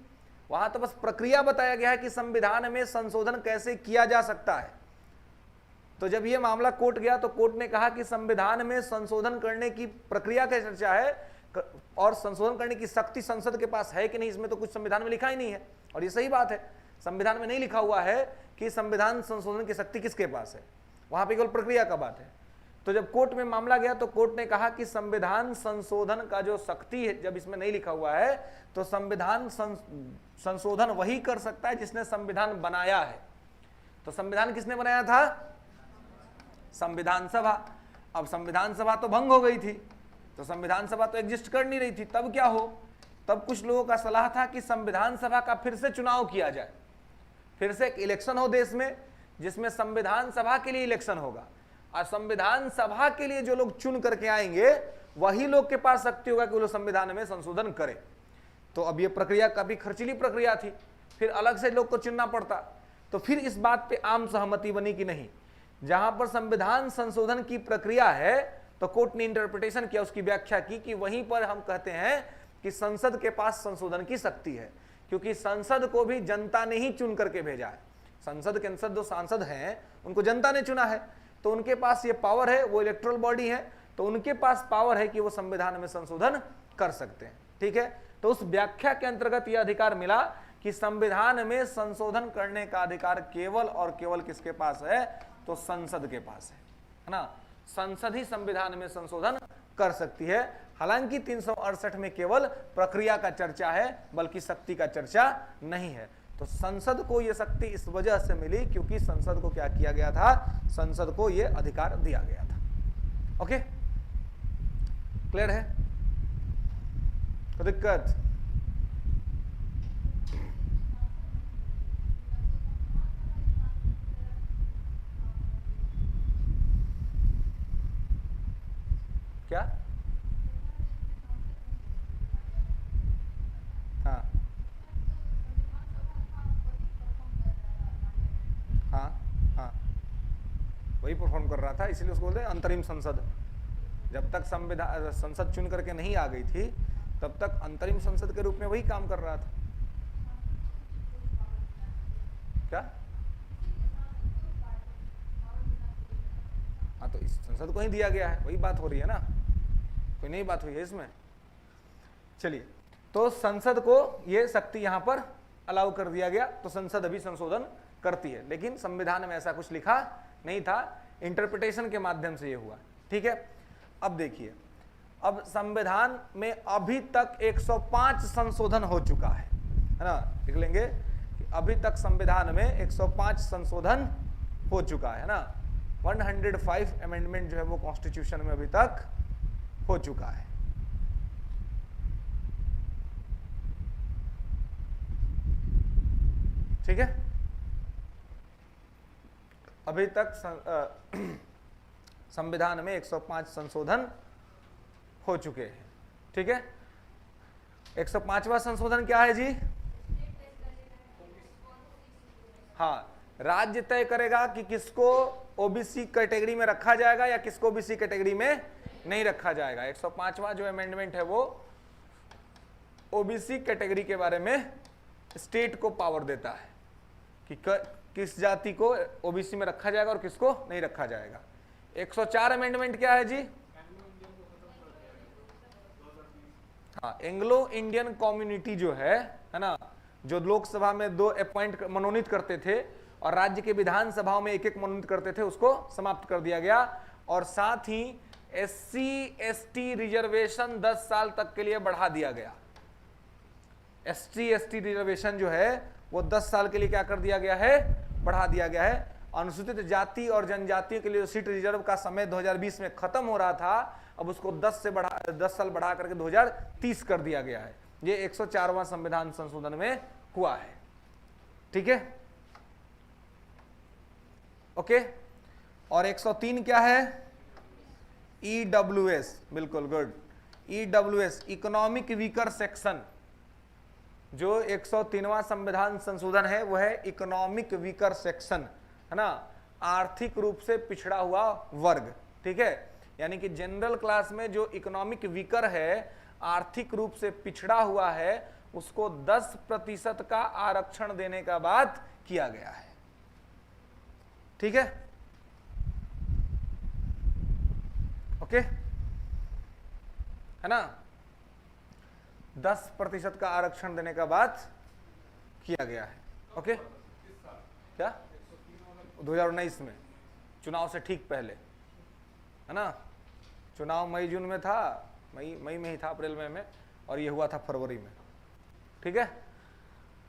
वहां तो बस प्रक्रिया बताया गया है कि संविधान में संशोधन कैसे किया जा सकता है। तो जब यह मामला कोर्ट गया तो कोर्ट ने कहा कि संविधान में संशोधन करने की प्रक्रिया की चर्चा है और संशोधन करने की शक्ति संसद के पास है कि नहीं, इसमें तो कुछ संविधान में लिखा ही नहीं है। और ये सही बात है, संविधान में नहीं लिखा हुआ है कि संविधान संशोधन की शक्ति किसके पास है, वहां पे केवल प्रक्रिया का बात है। तो जब कोर्ट में मामला गया तो कोर्ट ने कहा कि संविधान संशोधन का जो शक्ति है, जब इसमें नहीं लिखा हुआ है, तो संविधान संशोधन वही कर सकता है जिसने संविधान बनाया है। तो संविधान किसने बनाया था? संविधान सभा। अब संविधान सभा तो भंग हो गई थी, तो संविधान सभा तो एग्जिस्ट कर नहीं रही थी। तब क्या हो, तब कुछ लोगों का सलाह था कि संविधान सभा का फिर से चुनाव किया जाए, फिर से एक इलेक्शन हो देश में, जिसमें संविधान सभा के लिए इलेक्शन होगा, और संविधान सभा के लिए जो लोग चुन करके आएंगे वही लोग के पास शक्ति होगा कि वो लोग संविधान में संशोधन करें। तो अब ये प्रक्रिया काफी खर्चीली प्रक्रिया थी, फिर अलग से लोग को चुनना पड़ता। तो फिर इस बात पे आम सहमति बनी कि नहीं, जहां पर संविधान संशोधन की प्रक्रिया है तो कोर्ट ने इंटरप्रिटेशन किया, उसकी व्याख्या की कि वहीं पर हम कहते हैं कि संसद के पास संशोधन की शक्ति है, क्योंकि संसद को भी जनता ने ही चुन करके भेजा है। संसद के अंदर जो सांसद हैं उनको जनता ने चुना है, तो उनके पास ये पावर है, वो इलेक्टोरल बॉडी है, तो उनके पास पावर है कि वो संविधान में संशोधन कर सकते हैं, ठीक है। तो उस व्याख्या के अंतर्गत यह अधिकार मिला कि संविधान में संशोधन करने का अधिकार केवल और केवल किसके पास है? तो संसद के पास है ना। संसद ही संविधान में संशोधन कर सकती है। हालांकि 368 में केवल प्रक्रिया का चर्चा है, बल्कि शक्ति का चर्चा नहीं है। तो संसद को यह शक्ति इस वजह से मिली क्योंकि संसद को क्या किया गया था? संसद को यह अधिकार दिया गया था। ओके, क्लियर है? कोई दिक्कत? क्या? हाँ हाँ, हाँ, वही परफॉर्म कर रहा था, इसलिए उसको बोलते हैं अंतरिम संसद। जब तक संविधान संसद चुन करके नहीं आ गई थी तब तक अंतरिम संसद के रूप में वही काम कर रहा था। क्या? हाँ, तो इस संसद को ही दिया गया है, वही बात हो रही है ना, कोई नई बात हुई है इसमें। चलिए, तो संसद को ये शक्ति यहां पर अलाउ कर दिया गया, तो संसद अभी संशोधन करती है, लेकिन संविधान में ऐसा कुछ लिखा नहीं था, इंटरप्रिटेशन के माध्यम से ये हुआ। ठीक है, अब देखिए, अब संविधान में अभी तक 105 संशोधन हो चुका है ना, लिख लेंगे कि अभी तक संविधान में 105 संशोधन हो चुका है ना। 105 अमेंडमेंट जो है वो कॉन्स्टिट्यूशन में अभी तक हो चुका है। ठीक है, अभी तक संविधान में 105 संशोधन हो चुके हैं। ठीक है, 105वां संशोधन क्या है जी? हाँ, राज्य तय करेगा कि किसको ओबीसी कैटेगरी में रखा जाएगा या किसको ओबीसी कैटेगरी में नहीं रखा जाएगा। 105वां जो अमेंडमेंट है वो ओबीसी कैटेगरी के बारे में स्टेट को पावर देता है कि किस जाति को ओबीसी में रखा जाएगा और किसको नहीं रखा जाएगा। 104 अमेंडमेंट क्या है जी? हाँ, एंग्लो इंडियन कम्युनिटी जो है ना, जो लोकसभा में 2 अपॉइंट मनोनीत करते थे और राज्य के विधानसभाओं में 1-1 मनोनीत करते थे, उसको समाप्त कर दिया गया। और साथ ही एससी एसटी रिजर्वेशन 10 साल तक के लिए बढ़ा दिया गया। एससी एसटी रिजर्वेशन जो है वो 10 साल के लिए क्या कर दिया गया है? बढ़ा दिया गया है। अनुसूचित जाति और जनजातियों के लिए सीट रिजर्व का समय 2020 में खत्म हो रहा था, अब उसको 10 साल बढ़ा करके 2030 कर दिया गया है। ये 104वां संविधान संशोधन में हुआ है। ठीक है, ओके। और 103 क्या है? ईडब्ल्यूएस, बिल्कुल good. EWS, economic weaker section. जो 103वां संविधान संशोधन है वो है इकोनॉमिक वीकर सेक्शन, है ना, आर्थिक रूप से पिछड़ा हुआ वर्ग। ठीक है, यानी कि जनरल क्लास में जो इकोनॉमिक वीकर है, आर्थिक रूप से पिछड़ा हुआ है, उसको 10% का आरक्षण देने का बात किया गया है। ठीक है, ओके, है ना, 10% का आरक्षण देने का बात किया गया है। ओके, क्या 2019 में, चुनाव से ठीक पहले, है ना। चुनाव मई जून में था, मई में ही था, अप्रैल मई में, और ये हुआ था फरवरी में। ठीक है,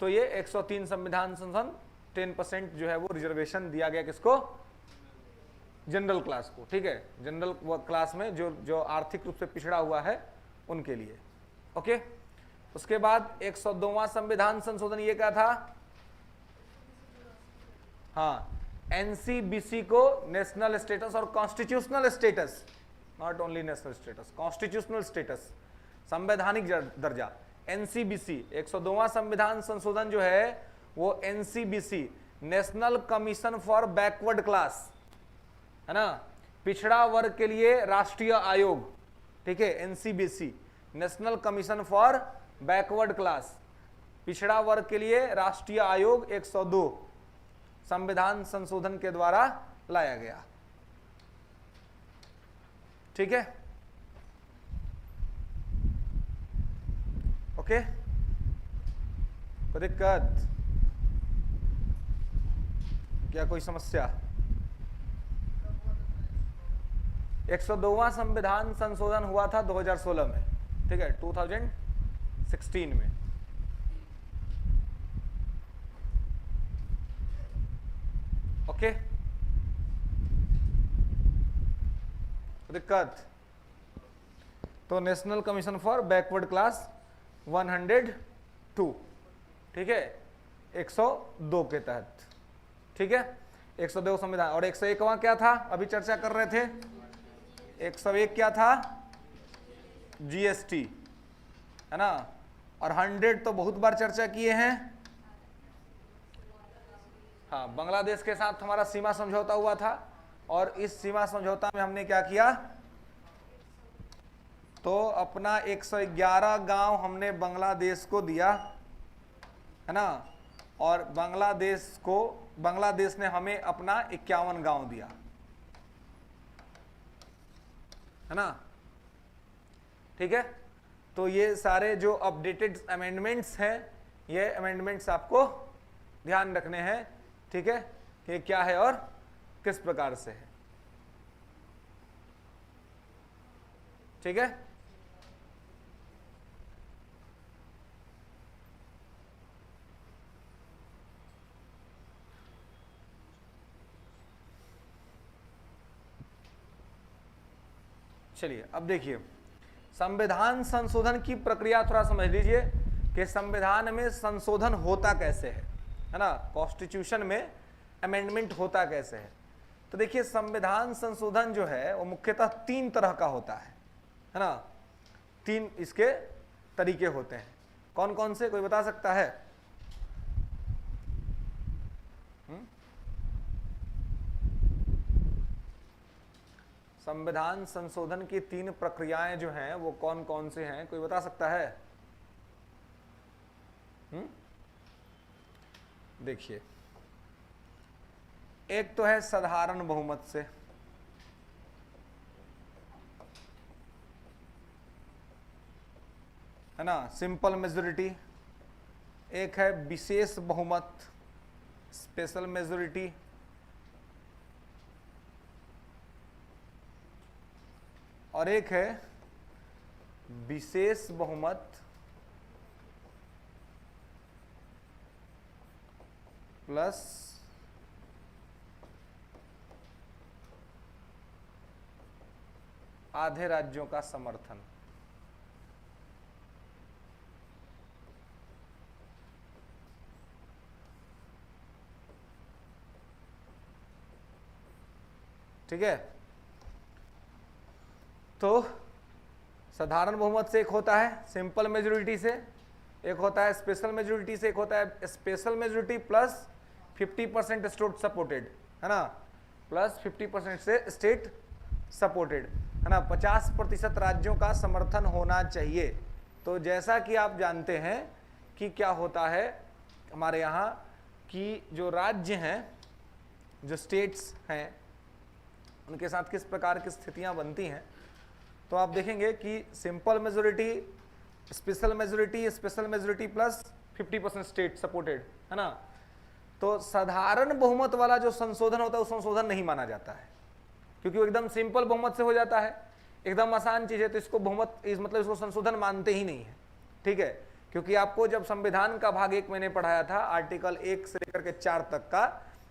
तो ये 103 संविधान संशोधन 10% जो है वो रिजर्वेशन दिया गया किसको? जनरल क्लास को। ठीक है, जनरल क्लास में जो आर्थिक रूप से पिछड़ा हुआ है उनके लिए। ओके, उसके बाद 102वां संविधान संशोधन ये क्या था? हाँ, एनसीबीसी को नेशनल स्टेटस और constitutional status, not only national status, constitutional status, संवैधानिक दर्जा, एनसीबीसी। 102वां संविधान संशोधन जो है वो NCBC, national commission for backward class, है ना, पिछड़ा वर्ग के लिए राष्ट्रीय आयोग। ठीक है, NCBC, national commission for backward class, पिछड़ा वर्ग के लिए राष्ट्रीय आयोग 102 संविधान संशोधन के द्वारा लाया गया। ठीक है, ओके, कोई दिक्कत? क्या कोई समस्या? 102वां संविधान संशोधन हुआ था 2016 में। ठीक है, 2016 में। ओके, दिक्कत? तो national commission for backward class 102, ठीक है, 102 के तहत। ठीक है, 102 संविधान। और 101वां क्या था? अभी चर्चा कर रहे थे। 101 क्या था? जीएसटी, है ना। और 100 तो बहुत बार चर्चा किए हैं। हाँ, बांग्लादेश के साथ हमारा सीमा समझौता हुआ था और इस सीमा समझौता में हमने क्या किया, तो अपना 111 गांव हमने बांग्लादेश को दिया, है ना, और बांग्लादेश ने हमें अपना 51 गांव दिया, है ना, ठीक है। तो ये सारे जो अपडेटेड अमेंडमेंट्स हैं, ये अमेंडमेंट्स आपको ध्यान रखने हैं, ठीक है, कि क्या है और किस प्रकार से है, ठीक है। चलिए अब देखिए संविधान संशोधन की प्रक्रिया थोड़ा समझ लीजिए कि संविधान में संशोधन होता कैसे है ना, कॉन्स्टिट्यूशन में अमेंडमेंट होता कैसे है। तो देखिए संविधान संशोधन जो है वो मुख्यतः 3 तरह का होता है ना, 3 इसके तरीके होते हैं। कौन कौन से, कोई बता सकता है? संविधान संशोधन की 3 प्रक्रियाएं जो हैं वो कौन कौन से हैं, कोई बता सकता है? देखिए एक तो है साधारण बहुमत से, है ना, सिंपल मेजोरिटी। एक है विशेष बहुमत, स्पेशल मेजोरिटी। और एक है विशेष बहुमत प्लस आधे राज्यों का समर्थन। ठीक है, तो साधारण बहुमत से एक होता है सिंपल मेजोरिटी से, एक होता है स्पेशल मेजोरिटी से, एक होता है special majority plus 50% state supported, है ना, प्लस 50% से स्टेट सपोर्टेड, है ना, 50% राज्यों का समर्थन होना चाहिए। तो जैसा कि आप जानते हैं कि क्या होता है हमारे यहाँ कि जो राज्य हैं, जो स्टेट्स हैं, उनके साथ किस प्रकार की स्थितियां बनती हैं, तो आप देखेंगे कि simple majority, special majority plus 50% state supported, है ना। तो साधारण बहुमत वाला जो संशोधन होता है वो संशोधन नहीं माना जाता है, क्योंकि वो एकदम सिंपल बहुमत से हो जाता है, एकदम आसान चीज है, तो इसको बहुमत मतलब इसको संशोधन मानते ही नहीं है, ठीक है। क्योंकि आपको जब संविधान का भाग 1 मैंने पढ़ाया था, आर्टिकल 1 से लेकर के 4 तक का,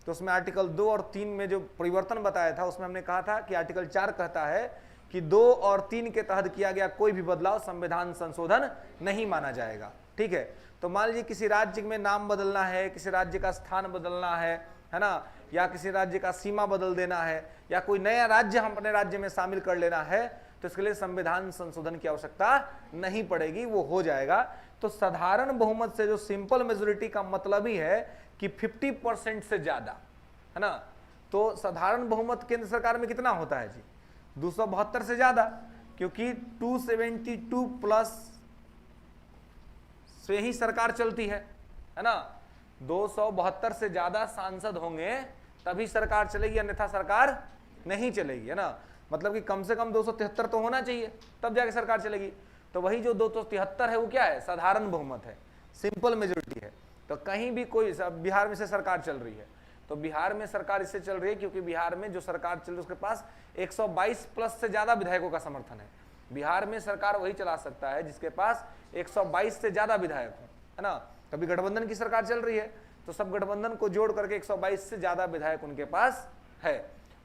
तो उसमें आर्टिकल 2 और 3 में जो परिवर्तन बताया था, उसमें हमने कहा था कि आर्टिकल 4 कहता है कि 2 और 3 के तहत किया गया कोई भी बदलाव संविधान संशोधन नहीं माना जाएगा, ठीक है। तो मान लीजिए किसी राज्य में नाम बदलना है, किसी राज्य का स्थान बदलना है ना, या किसी राज्य का सीमा बदल देना है, या कोई नया राज्य हम अपने राज्य में शामिल कर लेना है, तो इसके लिए संविधान संशोधन की आवश्यकता नहीं पड़ेगी, वो हो जाएगा। तो साधारण बहुमत से जो सिंपल मेजोरिटी का मतलब ही है कि 50% से ज्यादा, है ना। तो साधारण बहुमत केंद्र सरकार में कितना होता है जी? 272 से ज्यादा, क्योंकि 272 प्लस से ही सरकार चलती है ना। 272 से ज्यादा सांसद होंगे तभी सरकार चलेगी, अन्यथा सरकार नहीं चलेगी, है ना। मतलब कि कम से कम 273 तो होना चाहिए, तब जाके सरकार चलेगी। तो वही जो 273 है वो क्या है? साधारण बहुमत है, सिंपल मेजोरिटी है। तो कहीं भी कोई, बिहार में से सरकार चल रही है, तो बिहार में सरकार इससे चल रही है क्योंकि बिहार में जो सरकार चल रही है उसके पास 122 प्लस से ज्यादा विधायकों का समर्थन है। बिहार में सरकार वही चला सकता है जिसके पास 122 से ज्यादा विधायक हो, है ना। कभी गठबंधन की सरकार चल रही है तो सब गठबंधन को जोड़ करके 122 से ज्यादा विधायक उनके पास है,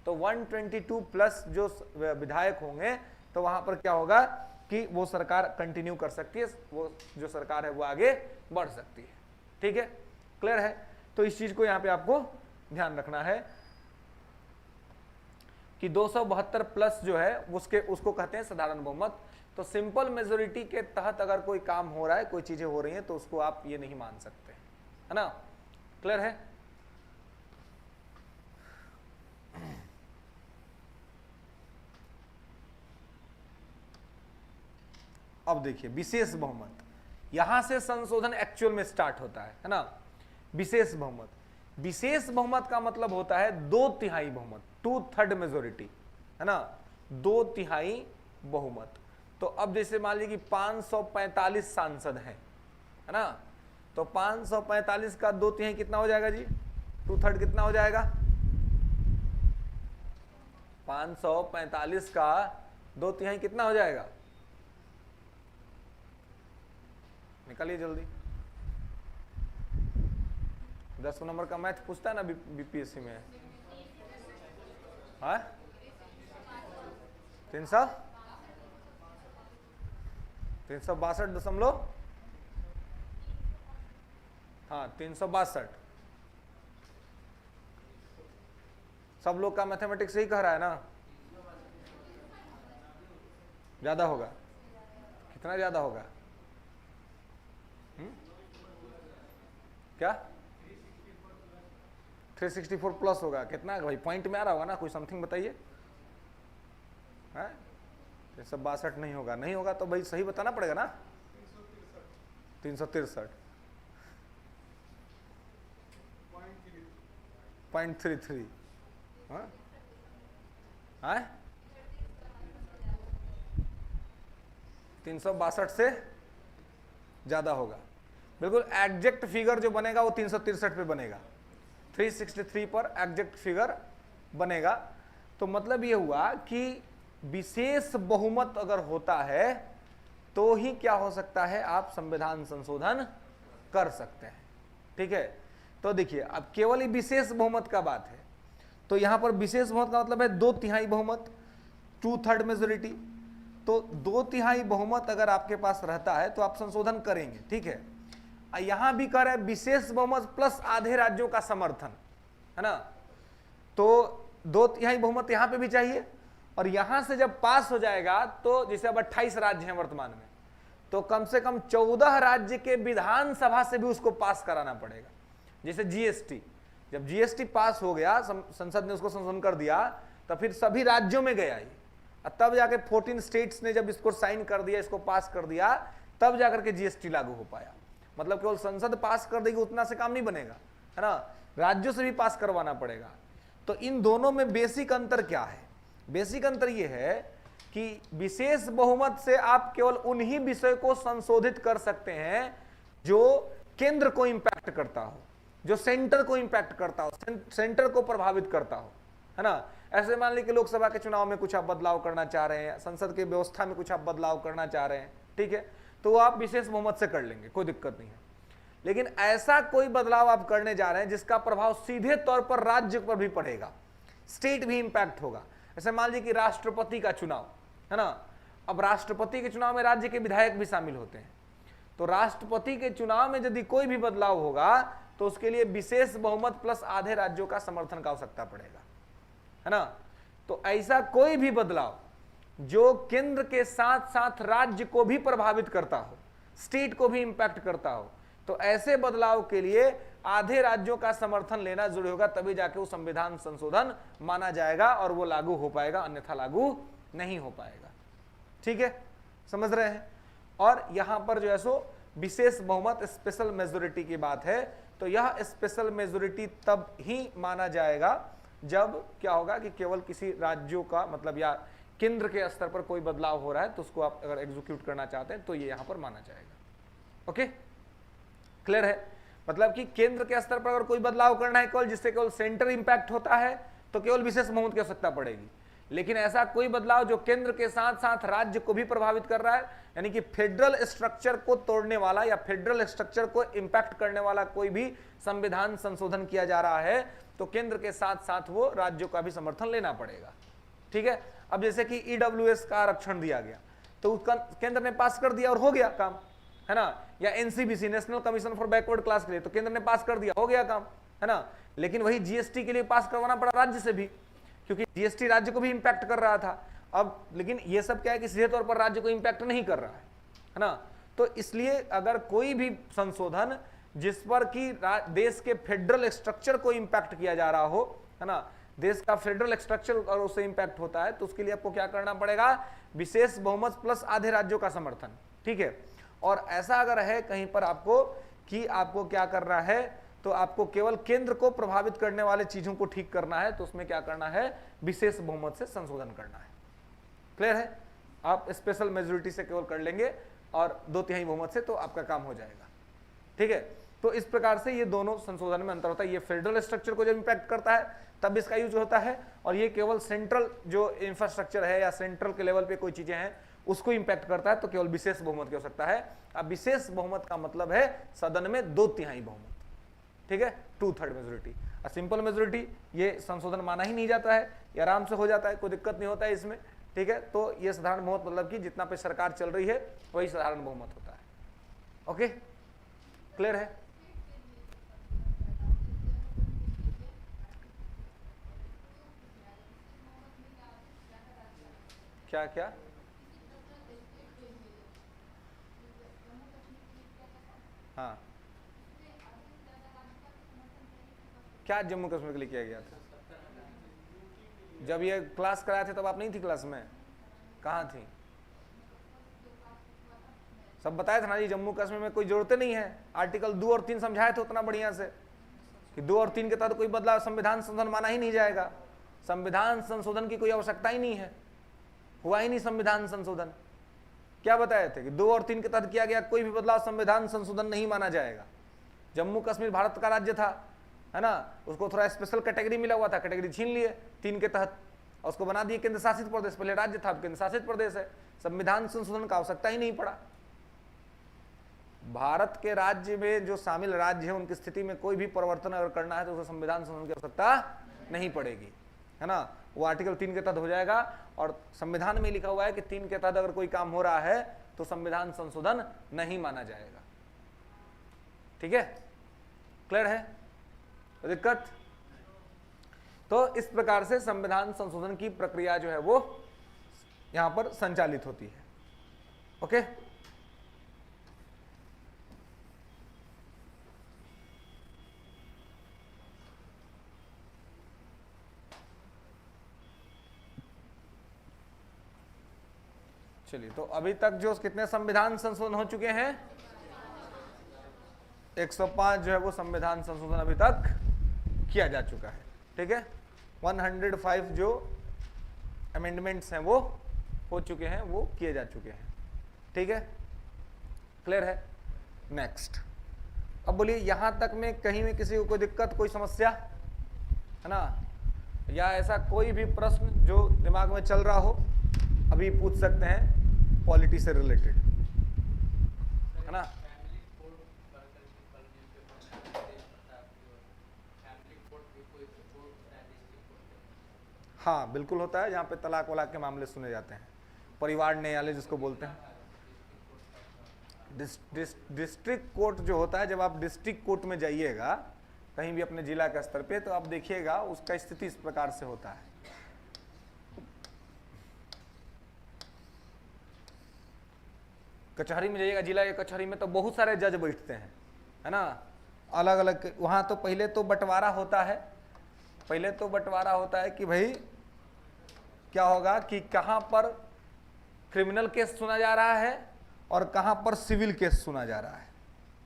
तो 122 प्लस जो विधायक होंगे तो वहां पर क्या होगा कि वो सरकार कंटिन्यू कर सकती है, वो जो सरकार है वो आगे बढ़ सकती है, ठीक है, क्लियर है। तो इस चीज को यहां पे आपको ध्यान रखना है कि 272 प्लस जो है उसको कहते हैं साधारण बहुमत। तो सिंपल मेजोरिटी के तहत अगर कोई काम हो रहा है, कोई चीजें हो रही हैं, तो उसको आप ये नहीं मान सकते, है ना, क्लियर है। अब देखिए विशेष बहुमत, यहां से संशोधन एक्चुअल में स्टार्ट होता है ना। विशेष बहुमत, विशेष बहुमत का मतलब होता है 2/3 बहुमत, 2/3 मेजोरिटी, है ना, 2/3 बहुमत। तो अब जैसे मान लीजिए कि 545 सांसद हैं, है ना, तो 545 का 2/3 कितना हो जाएगा जी, 2/3 कितना हो जाएगा, 545 का 2/3 कितना हो जाएगा, निकालिए जल्दी। 10 नंबर का मैथ पूछता है ना बीपीएससी में, हाँ 362 हाँ 362। सब लोग का मैथमेटिक्स यही कह रहा है ना, ज्यादा होगा, कितना ज्यादा होगा, क्या 364 प्लस होगा, कितना भाई पॉइंट में आ रहा होगा ना, कोई समथिंग बताइए। 362 नहीं होगा, नहीं होगा तो भाई सही बताना पड़ेगा ना, 363 0.33 362 से ज्यादा होगा, बिल्कुल एग्जैक्ट फिगर जो बनेगा वो 363 पे बनेगा, 363 पर एग्जैक्ट फिगर बनेगा। तो मतलब ये हुआ कि विशेष बहुमत अगर होता है तो ही क्या हो सकता है, आप संविधान संशोधन कर सकते हैं। ठीक है, तो देखिए अब केवल ही विशेष बहुमत का बात है, तो यहां पर विशेष बहुमत का मतलब है 2/3 बहुमत, 2/3 मेजोरिटी। तो 2/3 बहुमत अगर आपके पास रहता है तो आप संशोधन करेंगे। ठीक है, यहां भी कर रहे हैं विशेष बहुमत प्लस आधे राज्यों का समर्थन, है ना, तो 2/3 बहुमत यहां पे भी चाहिए, और यहां से जब पास हो जाएगा तो जैसे अब 28 राज्य हैं वर्तमान में, तो कम से कम 14 राज्य के विधानसभा से भी उसको पास कराना पड़ेगा। जैसे जीएसटी, जब जीएसटी पास हो गया, संसद ने उसको संशोधन कर दिया, तो फिर सभी राज्यों में गया ये, तब जाके 14 स्टेट्स ने जब इसको साइन कर दिया, इसको पास कर दिया, तब जाकर के जीएसटी लागू हो पाया। मतलब केवल संसद पास कर देगी उतना से काम नहीं बनेगा, है ना, राज्यों से भी पास करवाना पड़ेगा। तो इन दोनों में बेसिक अंतर क्या है, बेसिक अंतर यह है कि विशेष बहुमत से आप केवल उन्हीं विषय को संशोधित कर सकते हैं जो केंद्र को इंपैक्ट करता हो, जो सेंटर को इंपैक्ट करता हो, सेंटर को प्रभावित करता हो, है ना। ऐसे मान लीजिए कि लोकसभा के चुनाव में कुछ आप बदलाव करना चाह रहे हैं, संसद की व्यवस्था में कुछ आप बदलाव करना चाह रहे हैं, ठीक है, तो आप विशेष बहुमत से कर लेंगे, कोई दिक्कत नहीं है। लेकिन ऐसा कोई बदलाव आप करने जा रहे हैं जिसका प्रभाव सीधे तौर पर राज्य पर भी पड़ेगा, स्टेट भी इंपैक्ट होगा। जैसे मान लीजिए कि राष्ट्रपति का चुनाव, है ना, अब राष्ट्रपति के चुनाव में राज्य के विधायक भी शामिल होते हैं, तो राष्ट्रपति के चुनाव में यदि कोई भी बदलाव होगा तो उसके लिए विशेष बहुमत प्लस आधे राज्यों का समर्थन का आवश्यकता पड़ेगा, है ना। तो ऐसा कोई भी बदलाव जो केंद्र के साथ साथ राज्य को भी प्रभावित करता हो, स्टेट को भी इंपैक्ट करता हो, तो ऐसे बदलाव के लिए आधे राज्यों का समर्थन लेना जरूरी होगा, तभी जाके वो संविधान संशोधन माना जाएगा और वो लागू हो पाएगा, अन्यथा लागू नहीं हो पाएगा। ठीक है, समझ रहे हैं। और यहां पर जो है सो विशेष बहुमत स्पेशल मेजोरिटी की बात है, तो यह स्पेशल मेजोरिटी तब ही माना जाएगा जब क्या होगा कि केवल किसी राज्यों का मतलब या केंद्र के स्तर पर कोई बदलाव हो रहा है तो उसको आप अगर एग्जीक्यूट करना चाहते हैं तो ये यहां पर माना जाएगा। ओके, क्लियर है। मतलब कि केंद्र के स्तर पर अगर कोई बदलाव करना है केवल जिससे केवल सेंटर इंपैक्ट होता है तो केवल विशेष बहुमत की आवश्यकता पड़ेगी। लेकिन ऐसा कोई बदलाव जो केंद्र के साथ साथ राज्य को भी प्रभावित कर रहा है, यानी कि फेडरल स्ट्रक्चर को तोड़ने वाला या फेडरल स्ट्रक्चर को इंपैक्ट करने वाला कोई भी संविधान संशोधन किया जा रहा है, तो केंद्र के साथ साथ वो राज्यों का भी समर्थन लेना पड़ेगा। ठीक है, अब जैसे कि ईडब्ल्यूएस का आरक्षण दिया गया तो केंद्र ने पास कर दिया और हो गया काम, है ना, या NCBC national commission for backward class के लिए तो केंद्र ने पास कर दिया, हो गया काम, है ना। लेकिन वही जीएसटी के लिए पास करवाना पड़ा राज्य से भी, क्योंकि जीएसटी राज्य को भी इंपैक्ट कर रहा था। अब लेकिन ये सब क्या है कि सीधे तौर पर राज्य को इंपैक्ट नहीं कर रहा है ना। तो इसलिए अगर कोई भी संशोधन जिस पर कि देश के फेडरल स्ट्रक्चर को इंपैक्ट किया जा रहा हो, है ना, देश का फेडरल स्ट्रक्चर और उससे इंपैक्ट होता है, तो उसके लिए आपको क्या करना पड़ेगा, विशेष बहुमत प्लस आधे राज्यों का समर्थन। ठीक ठीक है। और ऐसा अगर है कहीं पर आपको कि आपको क्या करना है, तो आपको केवल केंद्र को प्रभावित करने वाले चीजों को ठीक करना है, तो उसमें क्या करना है, विशेष बहुमत से संशोधन करना है। क्लियर है? आप स्पेशल मेजोरिटी से केवल कर लेंगे और 2/3 बहुमत से तो आपका काम हो जाएगा। ठीक है, तो इस प्रकार से ये दोनों संशोधन में अंतर होता है। ये फेडरल स्ट्रक्चर को जब इंपैक्ट करता है तब इसका यूज होता है, और ये केवल सेंट्रल जो इंफ्रास्ट्रक्चर है या सेंट्रल के लेवल पे कोई चीजें हैं उसको इंपैक्ट करता है, तो केवल विशेष बहुमत की हो सकता है। अब विशेष बहुमत का मतलब है सदन में 2/3 बहुमत, ठीक है, 2/3 मेजोरिटी। और सिंपल मेजोरिटी ये संशोधन माना ही नहीं जाता है, ये आराम से हो जाता है, कोई दिक्कत नहीं होता है इसमें। ठीक है, तो ये साधारण बहुमत मतलब कि जितना पे सरकार चल रही है वही साधारण बहुमत होता है। ओके, क्लियर है? क्या क्या हाँ, क्या जम्मू कश्मीर के लिए किया गया था? जब ये क्लास कराए थे तब आप नहीं थी क्लास में? कहाँ थी? सब बताया था ना जी, जम्मू कश्मीर में कोई जरूरत नहीं है। आर्टिकल 2 और 3 समझाए थे उतना बढ़िया से कि 2 और 3 के तहत कोई बदलाव, संविधान संशोधन माना ही नहीं जाएगा। संविधान संशोधन की कोई आवश्यकता ही नहीं है, हुआ ही नहीं संविधान संशोधन। क्या बताए थे कि 2 और 3 के तहत किया गया कोई भी बदलाव संविधान संशोधन नहीं माना जाएगा। जम्मू कश्मीर भारत का राज्य था, है ना, उसको थोड़ा स्पेशल कैटेगरी मिला हुआ था, कैटेगरी छीन लिए 3 के तहत और उसको बना दिए केंद्र शासित प्रदेश। पहले राज्य था, अब केंद्र शासित प्रदेश है। संविधान संशोधन का आवश्यकता ही नहीं पड़ा। भारत के राज्य में जो शामिल राज्य है उनकी स्थिति में कोई भी परिवर्तन अगर करना है तो उसको संविधान संशोधन की आवश्यकता नहीं पड़ेगी, है ना। वो आर्टिकल 3 के तहत हो जाएगा, और संविधान में लिखा हुआ है कि 3 के तहत अगर कोई काम हो रहा है तो संविधान संशोधन नहीं माना जाएगा। ठीक है, क्लियर है? दिक्कत? तो इस प्रकार से संविधान संशोधन की प्रक्रिया जो है वो यहां पर संचालित होती है। ओके, चलिए, तो अभी तक जो कितने संविधान संशोधन हो चुके हैं? 105 जो है वो संविधान संशोधन अभी तक किया जा चुका है। ठीक है, 105 जो अमेंडमेंट्स हैं वो हो चुके हैं, वो किए जा चुके हैं। ठीक है, क्लियर है? नेक्स्ट, अब बोलिए यहां तक में कहीं में किसी को कोई दिक्कत, कोई समस्या है ना, या ऐसा कोई भी प्रश्न जो दिमाग में चल रहा हो अभी पूछ सकते हैं, पॉलिटी से रिलेटेड, है ना। हाँ बिल्कुल होता है, जहाँ पे तलाक वलाक के मामले सुने जाते हैं, परिवार न्यायालय जिसको बोलते हैं। डिस्ट्रिक्ट कोर्ट जो होता है, जब आप डिस्ट्रिक्ट कोर्ट में जाइएगा कहीं भी अपने जिला के स्तर पे, तो आप देखिएगा उसका स्थिति इस प्रकार से होता है। कचहरी में जाइएगा, जिला के कचहरी में तो बहुत सारे जज बैठते हैं, है ना, अलग अलग। वहाँ तो पहले तो बंटवारा होता है, पहले तो बंटवारा होता है कि भाई क्या होगा कि कहाँ पर क्रिमिनल केस सुना जा रहा है और कहाँ पर सिविल केस सुना जा रहा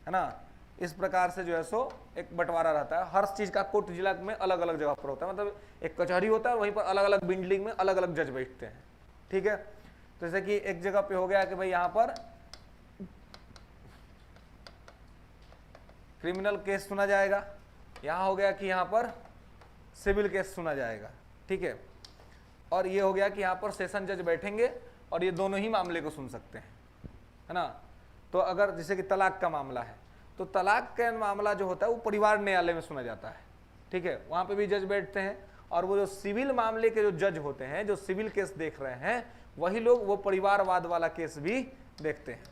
है ना। इस प्रकार से जो है सो एक बंटवारा रहता है। हर चीज का कोर्ट जिला में अलग अलग जगह पर होता है, मतलब एक कचहरी होता है, वहीं पर अलग अलग बिल्डिंग में अलग अलग जज बैठते हैं। ठीक है, तो जैसे कि एक जगह पे हो गया कि भाई यहाँ पर क्रिमिनल केस सुना जाएगा, यहाँ हो गया कि यहाँ पर सिविल केस सुना जाएगा। ठीक है, और ये हो गया कि यहाँ पर सेशन जज बैठेंगे और ये दोनों ही मामले को सुन सकते हैं, है ना। तो अगर जैसे कि तलाक का मामला है तो तलाक का मामला जो होता है वो परिवार न्यायालय में सुना जाता है। ठीक है, वहाँ पे भी जज बैठते हैं, और वो जो सिविल मामले के जो जज होते हैं, जो सिविल केस देख रहे हैं, वही लोग वो परिवारवाद वाला केस भी देखते हैं,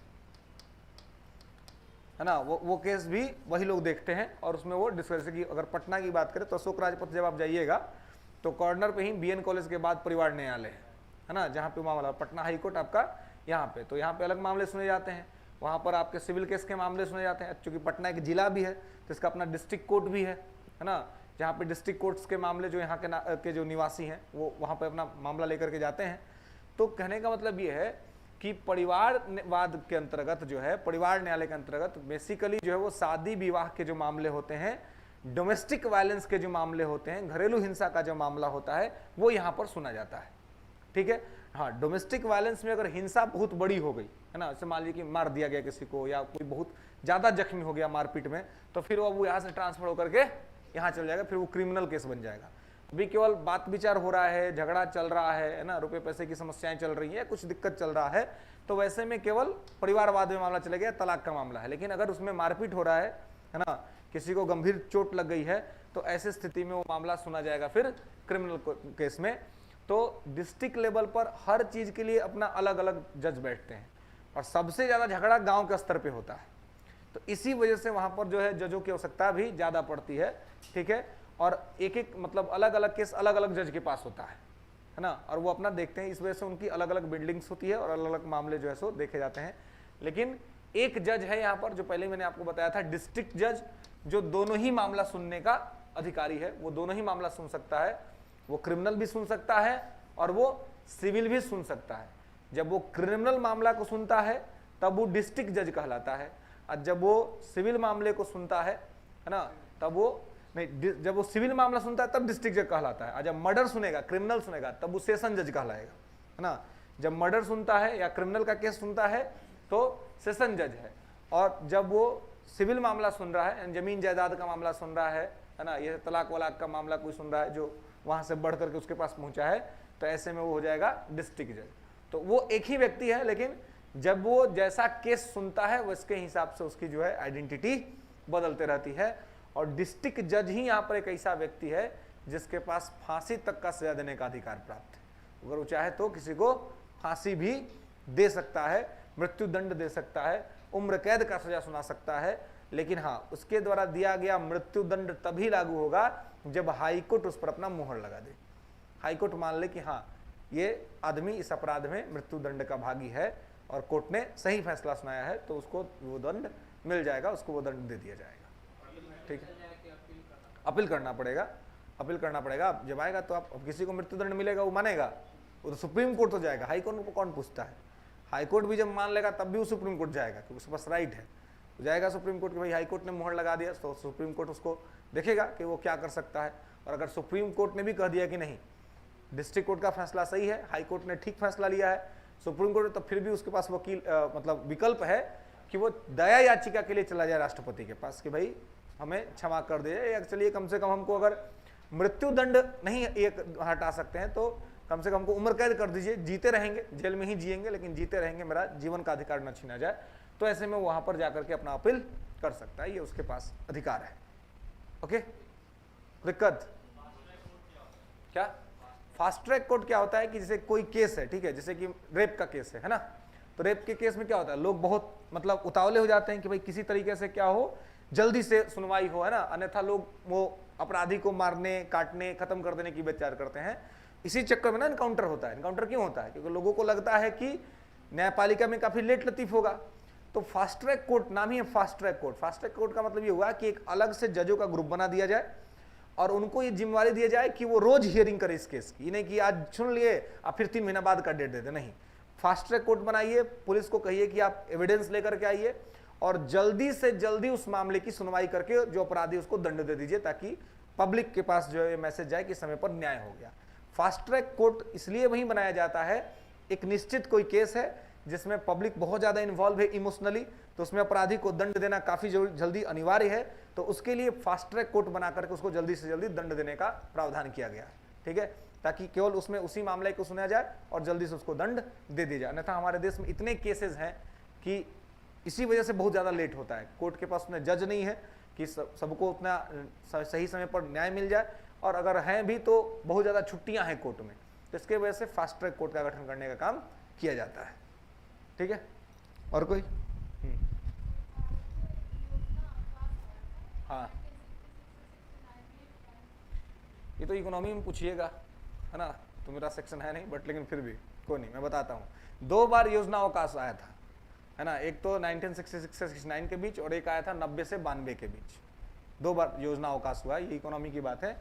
है ना। वो केस भी वही लोग देखते हैं, और उसमें वो डिस्कस की। अगर पटना की बात करें तो अशोक राजपथ जब आप जाइएगा तो कॉर्नर पे ही बीएन कॉलेज के बाद परिवार न्यायालय है ना, जहाँ पे मामला पटना हाई कोर्ट आपका यहाँ पे, तो यहाँ पे अलग मामले सुने जाते हैं, वहाँ पर आपके सिविल केस के मामले सुने जाते हैं। चूंकि पटना एक जिला भी है तो इसका अपना डिस्ट्रिक्ट कोर्ट भी है ना, जहाँ पे डिस्ट्रिक्ट कोर्ट्स के मामले जो यहाँ के जो निवासी हैं वो वहाँ पे अपना मामला लेकर के जाते हैं। तो कहने का मतलब ये है कि परिवारवाद के अंतर्गत जो है, परिवार न्यायालय के अंतर्गत बेसिकली जो है वो शादी विवाह के जो मामले होते हैं, डोमेस्टिक वायलेंस के जो मामले होते हैं, घरेलू हिंसा का जो मामला होता है, वो यहाँ पर सुना जाता है। ठीक है, हाँ, डोमेस्टिक वायलेंस में अगर हिंसा बहुत बड़ी हो गई है ना, जैसे मान लीजिए कि मार दिया गया किसी को या कोई बहुत ज्यादा जख्मी हो गया मारपीट में, तो फिर वो यहाँ से ट्रांसफर होकर के यहाँ चल जाएगा, फिर वो क्रिमिनल केस बन जाएगा। अभी केवल बात विचार हो रहा है, झगड़ा चल रहा है ना, रुपए पैसे की समस्याएं चल रही है, कुछ दिक्कत चल रहा है, तो वैसे में केवल परिवारवाद में मामला चला गया, तलाक का मामला है। लेकिन अगर उसमें मारपीट हो रहा है ना, किसी को गंभीर चोट लग गई है, तो ऐसी स्थिति में वो मामला सुना जाएगा फिर क्रिमिनल केस में। तो डिस्ट्रिक्ट लेवल पर हर चीज के लिए अपना अलग अलग जज बैठते हैं, और सबसे ज्यादा झगड़ा गांव के स्तर पे होता है, तो इसी वजह से वहां पर जो है जजों की आवश्यकता भी ज्यादा पड़ती है। ठीक है, और एक एक मतलब अलग अलग केस अलग अलग जज के पास होता है ना, और वो अपना देखते हैं, इस वजह से उनकी अलग अलग बिल्डिंग्स होती है और अलग अलग मामले जो है सो देखे जाते हैं। लेकिन एक जज है यहाँ पर, जो पहले मैंने आपको बताया था, डिस्ट्रिक्ट जज, जो दोनों ही मामला सुनने का अधिकारी है, वो दोनों ही मामला सुन सकता है, वो क्रिमिनल भी सुन सकता है और वो सिविल भी सुन सकता है। जब वो क्रिमिनल मामला को सुनता है तब वो डिस्ट्रिक्ट जज कहलाता है, और जब वो सिविल मामले को सुनता है ना, तब वो नहीं, जब वो सिविल मामला सुनता है तब डिस्ट्रिक्ट जज कहलाता है, और जब मर्डर सुनेगा, क्रिमिनल सुनेगा, तब वो सेशन जज कहलाएगा, है ना। जब मर्डर सुनता है या क्रिमिनल का केस सुनता है तो सेशन जज है, और जब वो सिविल मामला सुन रहा है, जमीन जायदाद का मामला सुन रहा है ना, ये तलाक वलाक का मामला कोई सुन रहा है जो वहां से बढ़ करके उसके पास पहुंचा है, तो ऐसे में वो हो जाएगा डिस्ट्रिक्ट जज। तो वो एक ही व्यक्ति है, लेकिन जब वो जैसा केस सुनता है उसके हिसाब से उसकी जो है आइडेंटिटी बदलते रहती है। और डिस्ट्रिक्ट जज ही यहाँ पर एक ऐसा व्यक्ति है जिसके पास फांसी तक का सजा देने का अधिकार प्राप्त है। अगर वो चाहे तो किसी को फांसी भी दे सकता है, मृत्यु दंड दे सकता है, उम्र कैद का सजा सुना सकता है। लेकिन हाँ, उसके द्वारा दिया गया मृत्यु दंड तभी लागू होगा जब हाईकोर्ट उस पर अपना मुहर लगा दे। हाईकोर्ट मान ले कि हाँ, ये आदमी इस अपराध में मृत्यु दंड का भागी है और कोर्ट ने सही फैसला सुनाया है, तो उसको वो दंड मिल जाएगा, उसको वो दंड दे दिया जाएगा। ठीक है, अपील करना पड़ेगा, अपील करना पड़ेगा। जब आएगा तो आप, किसी को मृत्यु दंड मिलेगा वो मानेगा, वो तो सुप्रीम कोर्ट तो जाएगा, हाई कोर्ट को कौन पूछता है। हाई कोर्ट भी जब मान लेगा तब भी वो सुप्रीम कोर्ट जाएगा, क्योंकि उसके पास राइट है, तो जाएगा सुप्रीम कोर्ट कि भाई हाई कोर्ट ने मुहर लगा दिया, तो सुप्रीम कोर्ट उसको देखेगा कि वो क्या कर सकता है। और अगर सुप्रीम कोर्ट ने भी कह दिया कि नहीं, डिस्ट्रिक्ट कोर्ट का फैसला सही है, हाई कोर्ट ने ठीक फैसला लिया है, सुप्रीम कोर्ट, तो फिर भी उसके पास वकील मतलब विकल्प है कि वो दया याचिका के लिए चला जाए राष्ट्रपति के पास कि भाई हमें क्षमा कर दे, या चलिए कम से कम हमको अगर मृत्यु दंड नहीं एक हटा सकते हैं तो कम से कम हमको उम्र कैद कर दीजिए, जीते रहेंगे, जेल में ही जिएंगे लेकिन जीते रहेंगे, मेरा जीवन का अधिकार न छीना जाए। तो ऐसे में वहां पर जाकर के अपना अपील कर सकता है, ये उसके पास अधिकार है। ओके, दिक्कत क्या? फास्ट ट्रैक कोर्ट क्या होता है कि जैसे कोई केस है, ठीक है, जैसे कि रेप का केस है ना, तो रेप के केस में क्या होता है, लोग बहुत मतलब उतावले हो जाते हैं कि भाई किसी तरीके से क्या हो, जल्दी से सुनवाई हो, है ना, अन्यथा लोग वो अपराधी को मारने, काटने, खत्म कर देने की विचार करते हैं। इसी चक्कर में ना इनकाउंटर होता है। इनकाउंटर क्यों होता है? क्योंकि लोगों को लगता है कि न्यायपालिका में काफी लेट लतीफ होगा, तो फास्ट ट्रैक कोर्ट नाम ही है fast track court. Fast track court का मतलब ये हुआ कि एक अलग से जजों का ग्रुप बना दिया जाए और उनको ये जिम्मेवारी दिया जाए कि वो रोज हियरिंग करे इस केस की, नहीं कि आज सुन लिए अब फिर 3 महीना बाद का डेट दे दे, नहीं। फास्ट ट्रैक कोर्ट बनाइए, पुलिस को कहिए कि आप एविडेंस लेकर के आइए और जल्दी से जल्दी उस मामले की सुनवाई करके जो अपराधी उसको दंड दे दीजिए, ताकि पब्लिक के पास जो है मैसेज जाए कि समय पर न्याय हो गया। फास्ट ट्रैक कोर्ट इसलिए वही बनाया जाता है, एक निश्चित कोई केस है जिसमें पब्लिक बहुत ज्यादा इन्वॉल्व है इमोशनली, तो उसमें अपराधी को दंड देना काफी जल्दी अनिवार्य है, तो उसके लिए फास्ट ट्रैक कोर्ट बना करके उसको जल्दी से जल्दी दंड देने का प्रावधान किया गया है। ठीक है, ताकि केवल उसमें उसी मामले को सुना जाए और जल्दी से उसको दंड दे दिया जाए। अन्यथा हमारे देश में इतने केसेस हैं कि इसी वजह से बहुत ज्यादा लेट होता है। कोर्ट के पास उतने जज नहीं है कि सबको उतना सही समय पर न्याय मिल जाए, और अगर हैं भी तो बहुत ज्यादा छुट्टियां हैं कोर्ट में, तो इसके वजह से फास्ट ट्रैक कोर्ट का गठन करने का काम किया जाता है। ठीक है, और कोई? हाँ, ये तो इकोनॉमी में पूछिएगा, है ना, तो मेरा सेक्शन है नहीं, बट लेकिन फिर भी कोई नहीं, मैं बताता हूँ। 2 बार योजना अवकाश आया था, है ना, एक तो 1966 से 69 के बीच और एक आया था 90 से 92 के बीच। 2 बार योजना अवकाश हुआ, ये इकोनॉमी की बात है।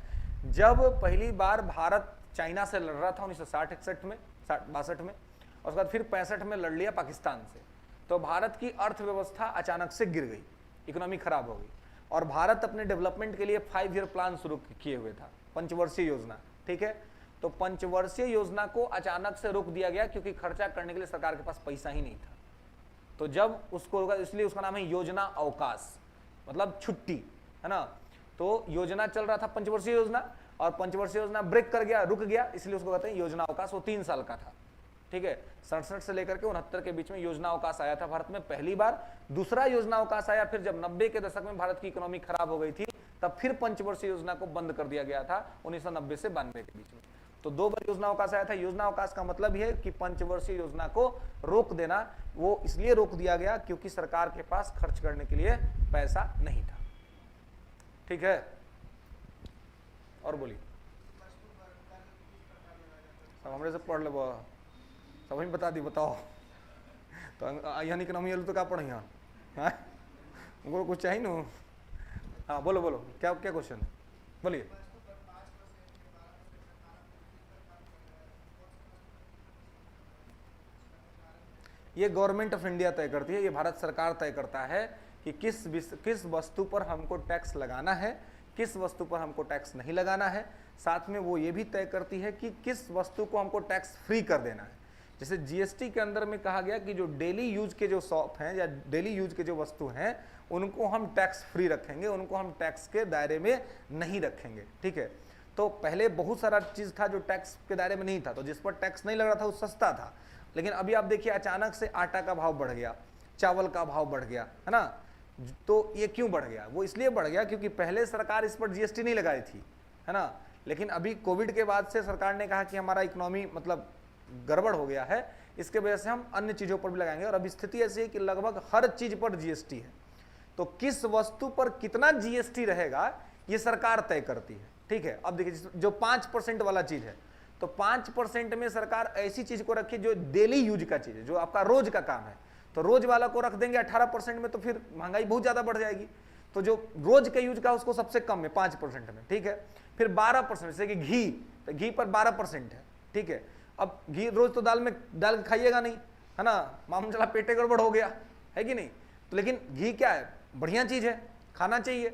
जब पहली बार भारत चाइना से लड़ रहा था 1960-61 में, 62 में, और उसके बाद फिर 65 में लड़ लिया पाकिस्तान से। तो भारत की अर्थव्यवस्था अचानक से गिर गई, इकोनॉमी खराब हो गई, और भारत अपने डेवलपमेंट के लिए 5 ईयर प्लान शुरू किए हुए था, पंचवर्षीय योजना, ठीक है। तो पंचवर्षीय योजना को अचानक से रोक दिया गया क्योंकि खर्चा करने के लिए सरकार के पास पैसा ही नहीं था। तो जब उसको रोका, इसलिए उसका नाम है योजना अवकाश, मतलब छुट्टी, है ना। तो योजना चल रहा था पंचवर्षीय योजना, और पंचवर्षीय योजना ब्रेक कर गया, रुक गया, इसलिए उसको कहते हैं योजना अवकाश। वो 3 साल का था, ठीक है। 67 से लेकर के 69 के बीच में योजना अवकाश आया था भारत में पहली बार। दूसरा योजना अवकाश आया फिर जब 90 के दशक में भारत की इकोनॉमी खराब हो गई थी, तब फिर पंचवर्षीय योजना को बंद कर दिया गया था 1990 से 92 के बीच में। तो 2 बार योजना अवकाश आया था। योजना अवकाश का मतलब यह है कि पंचवर्षीय योजना को रोक देना। वो इसलिए रोक दिया गया क्योंकि सरकार के पास खर्च करने के लिए पैसा नहीं था, ठीक है। और बोलिए, सब हमरे से पढ़ ले, सब हम बता दी, बताओ। तो यहाँ इकोनॉमी तो क्या पढ़े यहाँ, उनको कुछ चाहिए ना। हाँ बोलो बोलो, क्या क्या क्वेश्चन, बोलिए। ये गवर्नमेंट ऑफ इंडिया तय करती है, ये भारत सरकार तय करता है कि किस वस्तु पर हमको टैक्स लगाना है, किस वस्तु पर हमको टैक्स नहीं लगाना है। साथ में वो ये भी तय करती है कि किस वस्तु को हमको टैक्स फ्री कर देना है। जैसे जीएसटी के अंदर में कहा गया कि जो डेली यूज के जो शॉप हैं या डेली यूज के जो वस्तु हैं उनको हम टैक्स फ्री रखेंगे, उनको हम टैक्स के दायरे में नहीं रखेंगे, ठीक है। तो पहले बहुत सारा चीज था जो टैक्स के दायरे में नहीं था, तो जिस पर टैक्स नहीं लग रहा था वो सस्ता था। लेकिन अभी आप देखिए अचानक से आटा का भाव बढ़ गया, चावल का भाव बढ़ गया, है ना। तो ये क्यों बढ़ गया? वो इसलिए बढ़ गया क्योंकि पहले सरकार इस पर जीएसटी नहीं लगाई थी, है ना। लेकिन अभी कोविड के बाद से सरकार ने कहा कि हमारा इकोनॉमी मतलब गड़बड़ हो गया है, इसके वजह से हम अन्य चीजों पर भी लगाएंगे। और अभी स्थिति ऐसी है कि लगभग हर चीज पर जीएसटी है। तो किस वस्तु पर कितना जीएसटी रहेगा ये सरकार तय करती है, ठीक है। अब देखिए जो 5% वाला चीज है, तो 5% में सरकार ऐसी चीज को रखी जो डेली यूज का चीज है, जो आपका रोज का काम है। तो रोज वाला को रख देंगे 18% में, तो फिर महंगाई बहुत ज्यादा बढ़ जाएगी। तो जो रोज का यूज का उसको सबसे कम है 5% में, ठीक है। फिर 12%, जैसे कि घी, तो घी पर 12% है, ठीक है। अब घी रोज तो दाल में डाल के खाइएगा नहीं, है ना, मामून चला पेटे गड़बड़ हो गया, है कि नहीं। तो लेकिन घी क्या है, बढ़िया चीज है, खाना चाहिए।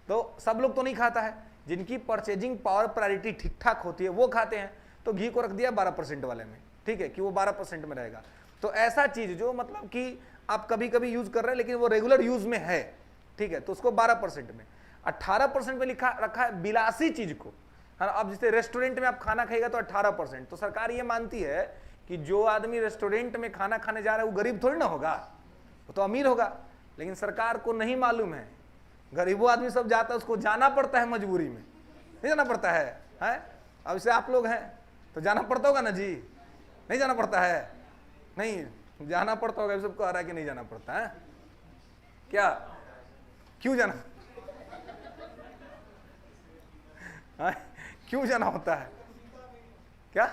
तो सब लोग तो नहीं खाता है, जिनकी परचेजिंग पावर प्रायोरिटी ठीक ठाक होती है वो खाते हैं। तो घी को रख दिया 12% वाले में, ठीक है, कि वो 12% में रहेगा। तो ऐसा चीज जो मतलब कि आप कभी कभी यूज कर रहे हैं लेकिन वो रेगुलर यूज में है, ठीक है, तो उसको 12% में। 18% में लिखा रखा है बिलासी चीज को, है ना। अब जैसे रेस्टोरेंट में आप खाना खाएगा तो 18%। तो सरकार ये मानती है कि जो आदमी रेस्टोरेंट में खाना खाने जा रहा है वो गरीब थोड़ी ना होगा, वो तो अमीर होगा। लेकिन सरकार को नहीं मालूम है, गरीबों आदमी सब जाता है, उसको जाना पड़ता है मजबूरी में, नहीं जाना पड़ता है। अब जैसे आप लोग हैं तो जाना पड़ता होगा ना जी, नहीं जाना पड़ता है, नहीं जाना पड़ता होगा। सबको आ रहा है कि नहीं जाना पड़ता है, क्या क्यों जाना क्यों जाना होता है, क्या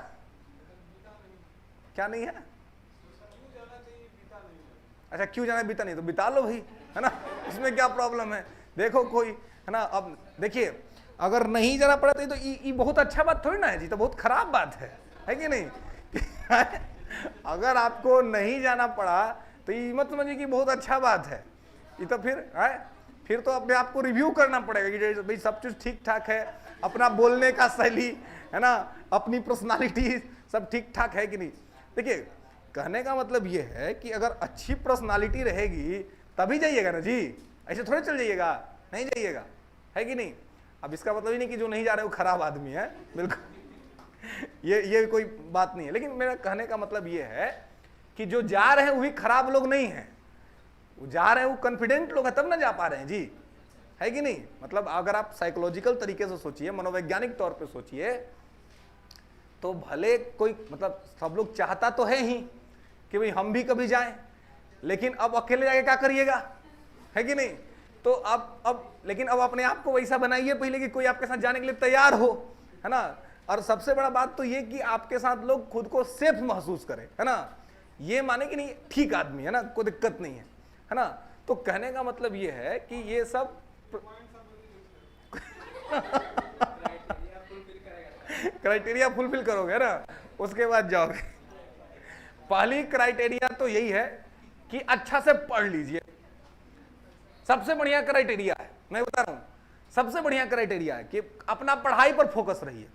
क्या नहीं है? अच्छा क्यों जाना, बीता नहीं तो बिता लो भाई, है ना, इसमें क्या प्रॉब्लम है। देखो कोई, है ना, अब देखिए अगर नहीं जाना पड़ा तो ये बहुत अच्छा बात थोड़ी ना है जी, तो बहुत खराब बात है कि नहीं। अगर आपको नहीं जाना पड़ा तो ये मत समझिए कि बहुत अच्छा बात है, ये तो फिर तो अपने आप को रिव्यू करना पड़ेगा कि भाई सब चीज ठीक ठाक है, अपना बोलने का शैली, है ना, अपनी पर्सनालिटी सब ठीक ठाक है कि नहीं। देखिए कहने का मतलब ये है कि अगर अच्छी पर्सनालिटी रहेगी तभी जाइएगा ना जी, ऐसे थोड़े चल जाइएगा, नहीं जाइएगा, है कि नहीं। अब इसका मतलब ही नहीं कि जो नहीं जा रहे वो खराब आदमी है, बिल्कुल ये कोई बात नहीं है। लेकिन मेरा कहने का मतलब ये है कि जो जा रहे हैं वो भी खराब लोग नहीं है, वो जा रहे हैं वो कॉन्फिडेंट लोग हैं, तब ना जा पा रहे हैं जी, है कि नहीं। मतलब अगर आप साइकोलॉजिकल तरीके से सोचिए, मनोवैज्ञानिक तौर पे सोचिए, तो भले कोई मतलब सब लोग चाहता तो है ही कि भाई हम भी कभी जाएं, लेकिन अब अकेले जाके क्या करिएगा, है कि नहीं। तो अब लेकिन अब अपने आप को वैसा बनाइए पहले कि कोई आपके साथ जाने के लिए तैयार हो, है ना। और सबसे बड़ा बात तो ये कि आपके साथ लोग खुद को सेफ महसूस करें, है ना, ये माने कि नहीं ठीक आदमी है ना, कोई दिक्कत नहीं है ना। तो कहने का मतलब ये है कि ये सब क्राइटेरिया फुलफिल करोगे ना, उसके बाद जाओगे। पहली क्राइटेरिया तो यही है कि अच्छा से पढ़ लीजिए, सबसे बढ़िया क्राइटेरिया है, मैं बता रहा हूं सबसे बढ़िया क्राइटेरिया है कि अपना पढ़ाई पर फोकस रहिए।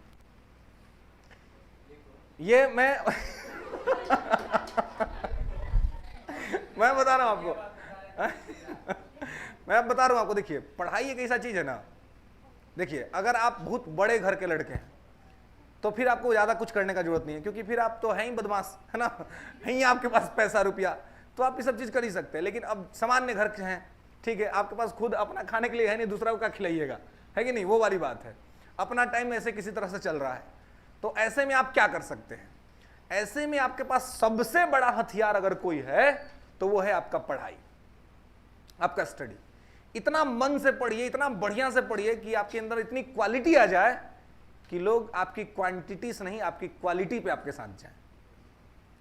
ये मैं मैं बता रहा हूं आपको मैं बता रहा हूं आपको, देखिए पढ़ाई एक ऐसा चीज है ना, देखिए अगर आप बहुत बड़े घर के लड़के हैं तो फिर आपको ज्यादा कुछ करने का जरूरत नहीं है, क्योंकि फिर आप तो हैं ही बदमाश, है ना, है ही आपके पास पैसा रुपया, तो आप ये सब चीज कर ही सकते हैं। लेकिन अब सामान्य घर के हैं, ठीक है, आपके पास खुद अपना खाने के लिए है नहीं, दूसरा को क्या खिलाइएगा, है कि नहीं, वो वाली बात है। अपना टाइम ऐसे किसी तरह से चल रहा है, तो ऐसे में आप क्या कर सकते हैं, ऐसे में आपके पास सबसे बड़ा हथियार अगर कोई है तो वो है आपका पढ़ाई, आपका स्टडी। इतना मन से पढ़िए, इतना बढ़िया से पढ़िए कि आपके अंदर इतनी क्वालिटी आ जाए कि लोग आपकी क्वांटिटी से नहीं, आपकी क्वालिटी पे आपके साथ जाएं,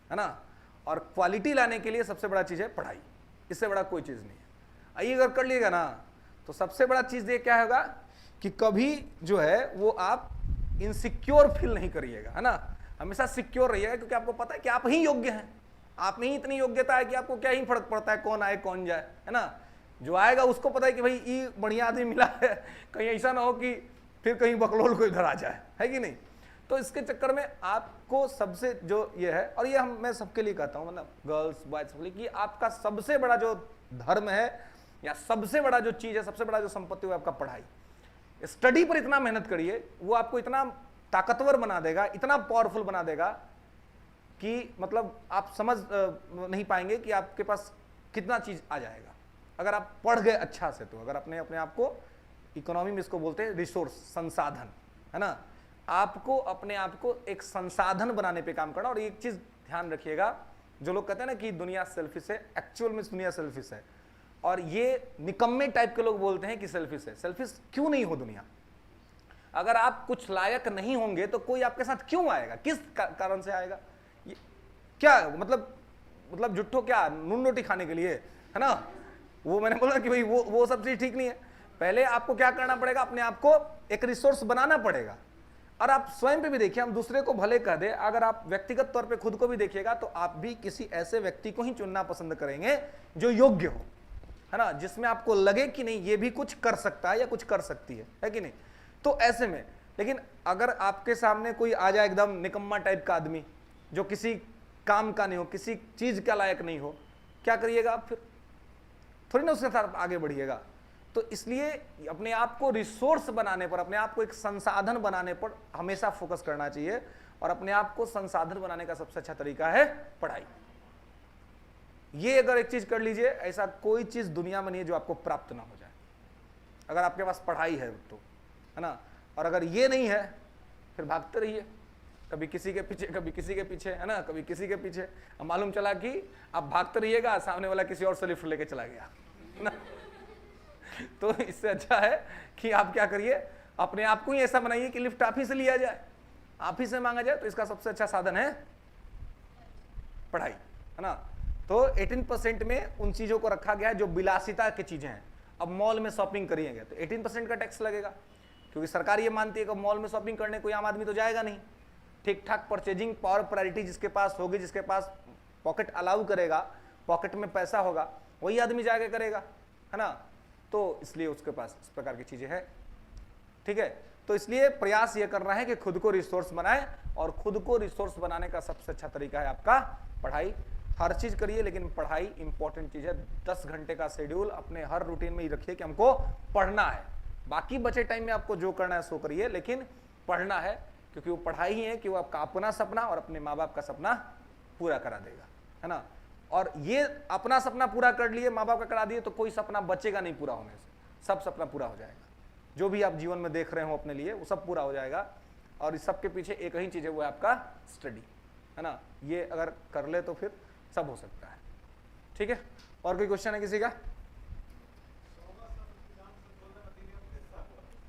है ना। और क्वालिटी लाने के लिए सबसे बड़ा चीज है पढ़ाई, इससे बड़ा कोई चीज नहीं है। आइए अगर कर लिएगा ना तो सबसे बड़ा चीज ये क्या होगा कि कभी जो है वो आप इनसिक्योर फील नहीं करिएगा, है ना, हमेशा सिक्योर रहिएगा, क्योंकि आपको पता है कि आप ही योग्य हैं, आप में ही इतनी योग्यता है कि आपको क्या ही फर्क पड़ता है कौन आए कौन जाए, है ना। जो आएगा उसको पता है कि भाई ये बढ़िया आदमी मिला है, कहीं ऐसा ना हो कि फिर कहीं बकलोल को इधर आ जाए, है कि नहीं। तो इसके चक्कर में आपको सबसे जो ये है, और ये मैं सबके लिए कहता हूँ, मतलब गर्ल्स बॉयज सबके लिए, कि आपका सबसे बड़ा जो धर्म है या सबसे बड़ा जो चीज है, सबसे बड़ा जो संपत्ति है आपका पढ़ाई। स्टडी पर इतना मेहनत करिए, वो आपको इतना ताकतवर बना देगा, इतना पावरफुल बना देगा कि मतलब आप समझ नहीं पाएंगे कि आपके पास कितना चीज आ जाएगा अगर आप पढ़ गए अच्छा से। तो अगर अपने आप को, इकोनॉमी में इसको बोलते हैं रिसोर्स, संसाधन, है ना, आपको अपने आप को एक संसाधन बनाने पे काम करना। और एक चीज ध्यान रखिएगा, जो लोग कहते हैं ना कि दुनिया सेल्फिश है, एक्चुअल में दुनिया सेल्फिश है, और ये निकम्मे टाइप के लोग बोलते हैं कि सेल्फिश है। सेल्फिश क्यों नहीं हो दुनिया? अगर आप कुछ लायक नहीं होंगे तो कोई आपके साथ क्यों आएगा, किस कारण से आएगा? क्या मतलब जुट्ठो क्या नून रोटी खाने के लिए, है ना। वो मैंने बोला कि भाई वो सब चीज ठीक नहीं है। पहले आपको क्या करना पड़ेगा, अपने आप को एक रिसोर्स बनाना पड़ेगा। और आप स्वयं पे भी देखिए, हम दूसरे को भले कह दे, अगर आप व्यक्तिगत तौर पे खुद को भी देखिएगा तो आप भी किसी ऐसे व्यक्ति को ही चुनना पसंद करेंगे जो योग्य हो, है ना, जिसमें आपको लगे कि नहीं ये भी कुछ कर सकता है या कुछ कर सकती है कि नहीं। तो ऐसे में, लेकिन अगर आपके सामने कोई आ जाए एकदम निकम्मा टाइप का आदमी जो किसी काम का नहीं हो, किसी चीज का लायक नहीं हो, क्या करिएगा आप? फिर थोड़ी ना उसके साथ आगे बढ़िएगा। तो इसलिए अपने आप को रिसोर्स बनाने पर, अपने आप को एक संसाधन बनाने पर हमेशा फोकस करना चाहिए। और अपने आप को संसाधन बनाने का सबसे अच्छा तरीका है पढ़ाई। ये अगर एक चीज कर लीजिए, ऐसा कोई चीज दुनिया में नहीं है जो आपको प्राप्त ना हो जाए, अगर आपके पास पढ़ाई है तो, है ना। और अगर ये नहीं है फिर भागते रहिए, कभी किसी के पीछे, कभी किसी के पीछे, है ना, कभी किसी के पीछे। अब मालूम चला कि आप भागते रहिएगा, सामने वाला किसी और से लिफ्ट लेके चला गया ना। तो इससे अच्छा है कि आप क्या करिए, अपने आप को ही ऐसा बनाइए कि लिफ्ट आप ही से लिया जाए, आप ही से मांगा जाए। तो इसका सबसे अच्छा साधन है पढ़ाई, है ना। तो 18% में उन चीजों को रखा गया है जो विलासिता की चीजें हैं। अब मॉल में शॉपिंग करिएगा तो 18% का टैक्स लगेगा, क्योंकि सरकार ये मानती है कि मॉल में शॉपिंग करने कोई आम आदमी तो जाएगा नहीं। ठीक ठाक परचेजिंग पावर प्रायोरिटी जिसके पास होगी, जिसके पास पॉकेट अलाउ करेगा, पॉकेट में पैसा होगा, वही आदमी जाके करेगा, है ना। तो इसलिए उसके पास इस प्रकार की चीजें हैं, ठीक है। तो इसलिए प्रयास ये करना है कि खुद को रिसोर्स बनाए, और खुद को रिसोर्स बनाने का सबसे अच्छा तरीका है आपका पढ़ाई। हर चीज करिए लेकिन पढ़ाई इंपॉर्टेंट चीज है। 10 घंटे का शेड्यूल अपने हर रूटीन में ही रखिए कि हमको पढ़ना है। बाकी बचे टाइम में आपको जो करना है सो करिए, लेकिन पढ़ना है, क्योंकि वो पढ़ाई ही है कि वो आपका अपना सपना और अपने माँ बाप का सपना पूरा करा देगा, है ना। और ये अपना सपना पूरा कर लिए, माँ बाप का करा दिए, तो कोई सपना बचेगा नहीं पूरा होने से, सब सपना पूरा हो जाएगा। जो भी आप जीवन में देख रहे हो अपने लिए वो सब पूरा हो जाएगा। और इस सब के पीछे एक ही चीज है, वो है आपका स्टडी, है ना। ये अगर कर ले तो फिर सब हो सकता है, ठीक है। और कोई क्वेश्चन है किसी का?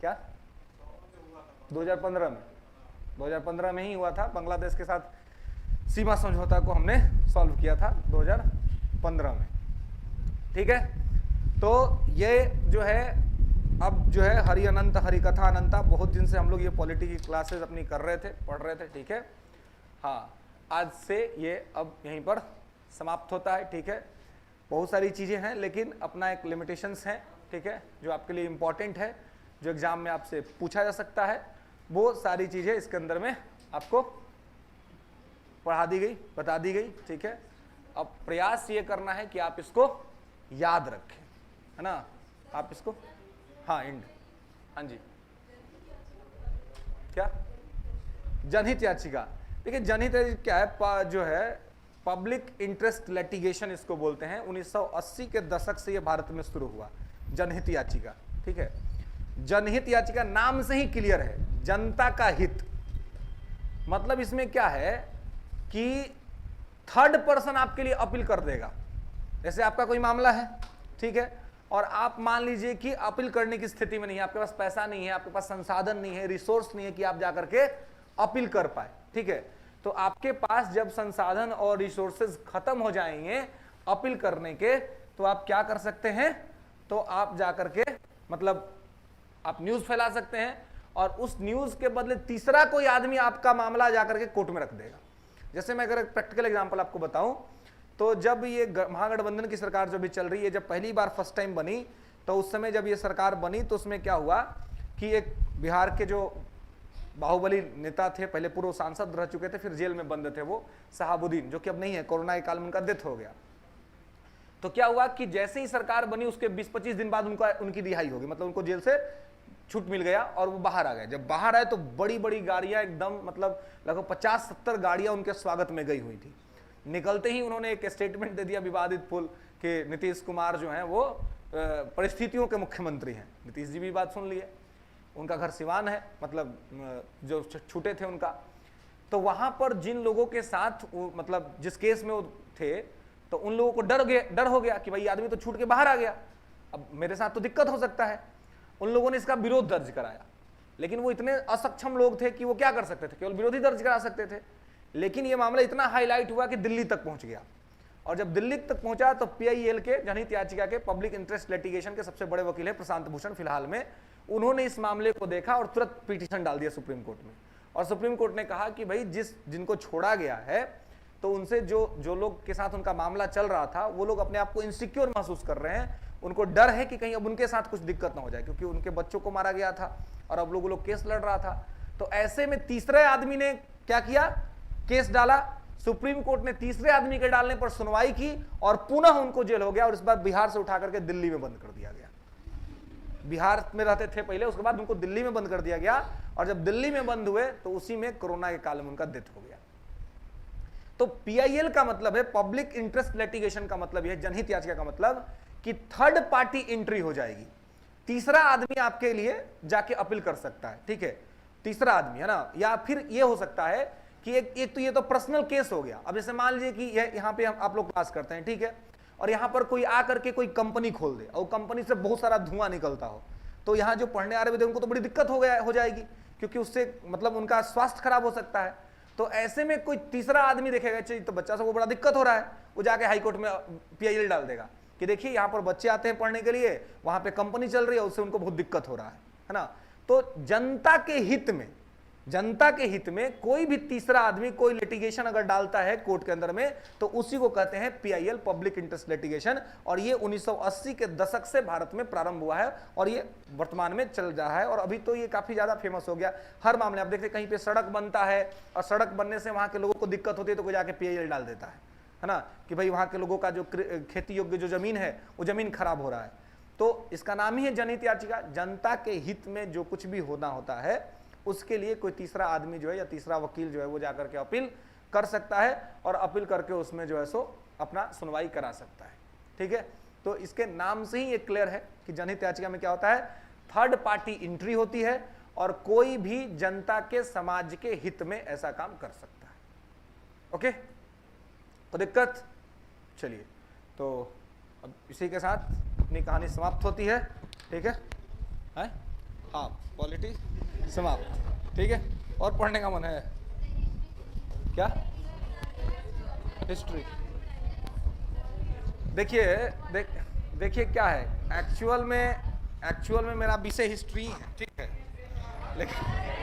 क्या 2015 में ही हुआ था। बांग्लादेश के साथ सीमा समझौता को हमने सॉल्व किया था 2015 में, ठीक है। तो ये जो है, अब जो है हरि अनंत, हरि कथा अनंता, बहुत दिन से हम लोग ये पॉलिटी की क्लासेस अपनी कर रहे थे, पढ़ रहे थे, ठीक है। हाँ, आज से ये अब यहीं पर समाप्त होता है, ठीक है। बहुत सारी चीज़ें हैं लेकिन अपना एक लिमिटेशंस है, ठीक है, जो आपके लिए इम्पॉर्टेंट है, जो एग्जाम में आपसे पूछा जा सकता है, वो सारी चीज़ें इसके अंदर में आपको पढ़ा दी गई, बता दी गई, ठीक है। अब प्रयास ये करना है कि आप इसको याद रखें, है ना, आप इसको, हाँ एंड, हाँ जी, क्या जनहित याचिका। देखिए जनहित क्या है, जो है पब्लिक इंटरेस्ट लिटिगेशन इसको बोलते हैं। 1980 के दशक से ये भारत में शुरू हुआ जनहित याचिका, ठीक है। जनहित याचिका नाम से ही क्लियर है, जनता का हित। मतलब इसमें क्या है कि थर्ड पर्सन आपके लिए अपील कर देगा। जैसे आपका कोई मामला है, ठीक है, और आप मान लीजिए कि अपील करने की स्थिति में नहीं है, आपके पास पैसा नहीं है, आपके पास संसाधन नहीं है, रिसोर्स नहीं है कि आप जाकर के अपील कर पाए, ठीक है। तो आपके पास जब संसाधन और रिसोर्सेज खत्म हो जाएंगे अपील करने के, तो आप क्या कर सकते हैं, तो आप जाकर के मतलब आप न्यूज फैला सकते हैं और उस न्यूज के बदले तीसरा कोई आदमी आपका मामला जाकर के कोर्ट में रख देगा। जैसे मैं अगर एक प्रैक्टिकल एग्जांपल आपको बताऊं, तो जब ये महागठबंधन की सरकार जो भी चल रही है, जब पहली बार फर्स्ट टाइम बनी, तो उस समय जब ये सरकार बनी तो उसमें क्या हुआ कि एक बिहार के जो बाहुबली नेता थे, पहले पूर्व सांसद रह चुके थे, फिर जेल में बंद थे, वो शहाबुद्दीन, जो कि अब नहीं है, कोरोना के काल में उनका डेथ हो गया। तो क्या हुआ कि जैसे ही सरकार बनी उसके 20-25 दिन बाद उनकी रिहाई होगी, मतलब उनको जेल से छूट मिल गया और वो बाहर आ गए। जब बाहर आए तो बड़ी बड़ी गाड़ियां एकदम मतलब लगभग 50-70 गाड़ियां उनके स्वागत में गई हुई थी। निकलते ही उन्होंने एक स्टेटमेंट दे दिया विवादित पुल कि नीतीश कुमार जो हैं वो परिस्थितियों के मुख्यमंत्री हैं। नीतीश जी भी बात सुन लिए, उनका घर सिवान है, मतलब जो छूटे थे उनका। तो वहां पर जिन लोगों के साथ मतलब जिस केस में वो थे, तो उन लोगों को डर हो गया कि भाई आदमी तो छूट के बाहर आ गया, अब मेरे साथ तो दिक्कत हो सकता है। उन लोगों ने इसका विरोध दर्ज कराया, लेकिन वो इतने असक्षम लोग थे कि वो क्या कर सकते थे, केवल विरोधी दर्ज करा सकते थे। लेकिन ये मामला इतना हाईलाइट हुआ कि दिल्ली तक पहुंच गया, और जब दिल्ली तक पहुंचा तो PIL के जनहित याचिका के पब्लिक इंटरेस्ट लिटिगेशन के सबसे बड़े वकील है प्रशांत भूषण फिलहाल में, उन्होंने इस मामले को देखा और तुरंत पिटीशन डाल दिया सुप्रीम कोर्ट में। और सुप्रीम कोर्ट ने कहा कि भाई जिनको छोड़ा गया है, तो उनसे जो लोग के साथ उनका मामला चल रहा था, वो लोग अपने आप को इनसिक्योर महसूस कर रहे हैं, उनको डर है कि कहीं अब उनके साथ कुछ दिक्कत ना हो जाए, क्योंकि उनके बच्चों को मारा गया था और अब लोग केस लड़ रहा था। तो ऐसे में तीसरे आदमी ने क्या किया, केस डाला। सुप्रीम कोर्ट ने तीसरे आदमी के डालने पर सुनवाई की और पुनः उनको जेल हो गया, और इस बार बिहार से उठा करके दिल्ली में बंद कर दिया गया। बिहार में रहते थे पहले, उसके बाद उनको दिल्ली में बंद कर दिया गया, और जब दिल्ली में बंद हुए तो उसी में कोरोना के काल में उनका डेथ हो गया। तो PIL का मतलब है पब्लिक इंटरेस्ट लिटिगेशन का मतलब यह, जनहित याचिका का मतलब कि थर्ड पार्टी एंट्री हो जाएगी, तीसरा आदमी आपके लिए जाके अपील कर सकता है, ठीक है, तीसरा आदमी, है ना। या फिर यह हो सकता है कि एक तो ये तो पर्सनल केस हो गया। अब जैसे मान लीजिए कि यहाँ पे आप लोग क्लास करते हैं, ठीक है, और यहाँ पर कोई आकर के कोई कंपनी खोल दे और कंपनी से बहुत सारा धुआं निकलता हो, तो यहाँ जो पढ़ने आ रहे थे उनको तो बड़ी दिक्कत हो जाएगी, क्योंकि उससे मतलब उनका स्वास्थ्य खराब हो सकता है। तो ऐसे में कोई तीसरा आदमी देखेगा, चाहिए तो बच्चा सबको बड़ा दिक्कत हो रहा है, वो जाके हाईकोर्ट में PIL डाल देगा कि देखिए यहाँ पर बच्चे आते हैं पढ़ने के लिए, वहां पे कंपनी चल रही है, उससे उनको बहुत दिक्कत हो रहा है ना। तो जनता के हित में कोई भी तीसरा आदमी कोई लिटिगेशन अगर डालता है कोर्ट के अंदर में, तो उसी को कहते हैं PIL, पब्लिक इंटरेस्ट लिटिगेशन। और ये 1980 के दशक से भारत में प्रारंभ हुआ है और ये वर्तमान में चल रहा है, और अभी तो ये काफी ज्यादा फेमस हो गया। हर मामले आप देखते हैं कहीं पे सड़क बनता है और सड़क बनने से वहां के लोगों को दिक्कत होती है, तो कोई जाके PIL डाल देता है ना, कि भाई वहां के लोगों का जो खेती योग्य जो जमीन है वो जमीन खराब हो रहा है। तो इसका नाम ही है जनहित याचिका। जनता के हित में जो कुछ भी होना होता है उसके लिए कोई तीसरा आदमी जो है या तीसरा वकील जो है वो जाकर के अपील कर सकता है, और अपील करके उसमें जो है सो अपना सुनवाई करा सकता है, ठीक है। तो इसके नाम से ही ये क्लियर है कि जनहित याचिका में क्या होता है, थर्ड पार्टी एंट्री होती है और कोई भी जनता के समाज के हित में ऐसा काम कर सकता है। ओके, तो दिक्कत, चलिए, तो अब इसी के साथ अपनी कहानी समाप्त होती है, ठीक है। हाँ, पॉलिटी समाप्त, ठीक है। और पढ़ने का मन है क्या, हिस्ट्री। देखिए क्या है, एक्चुअल में मेरा विषय हिस्ट्री है, ठीक है, लेकिन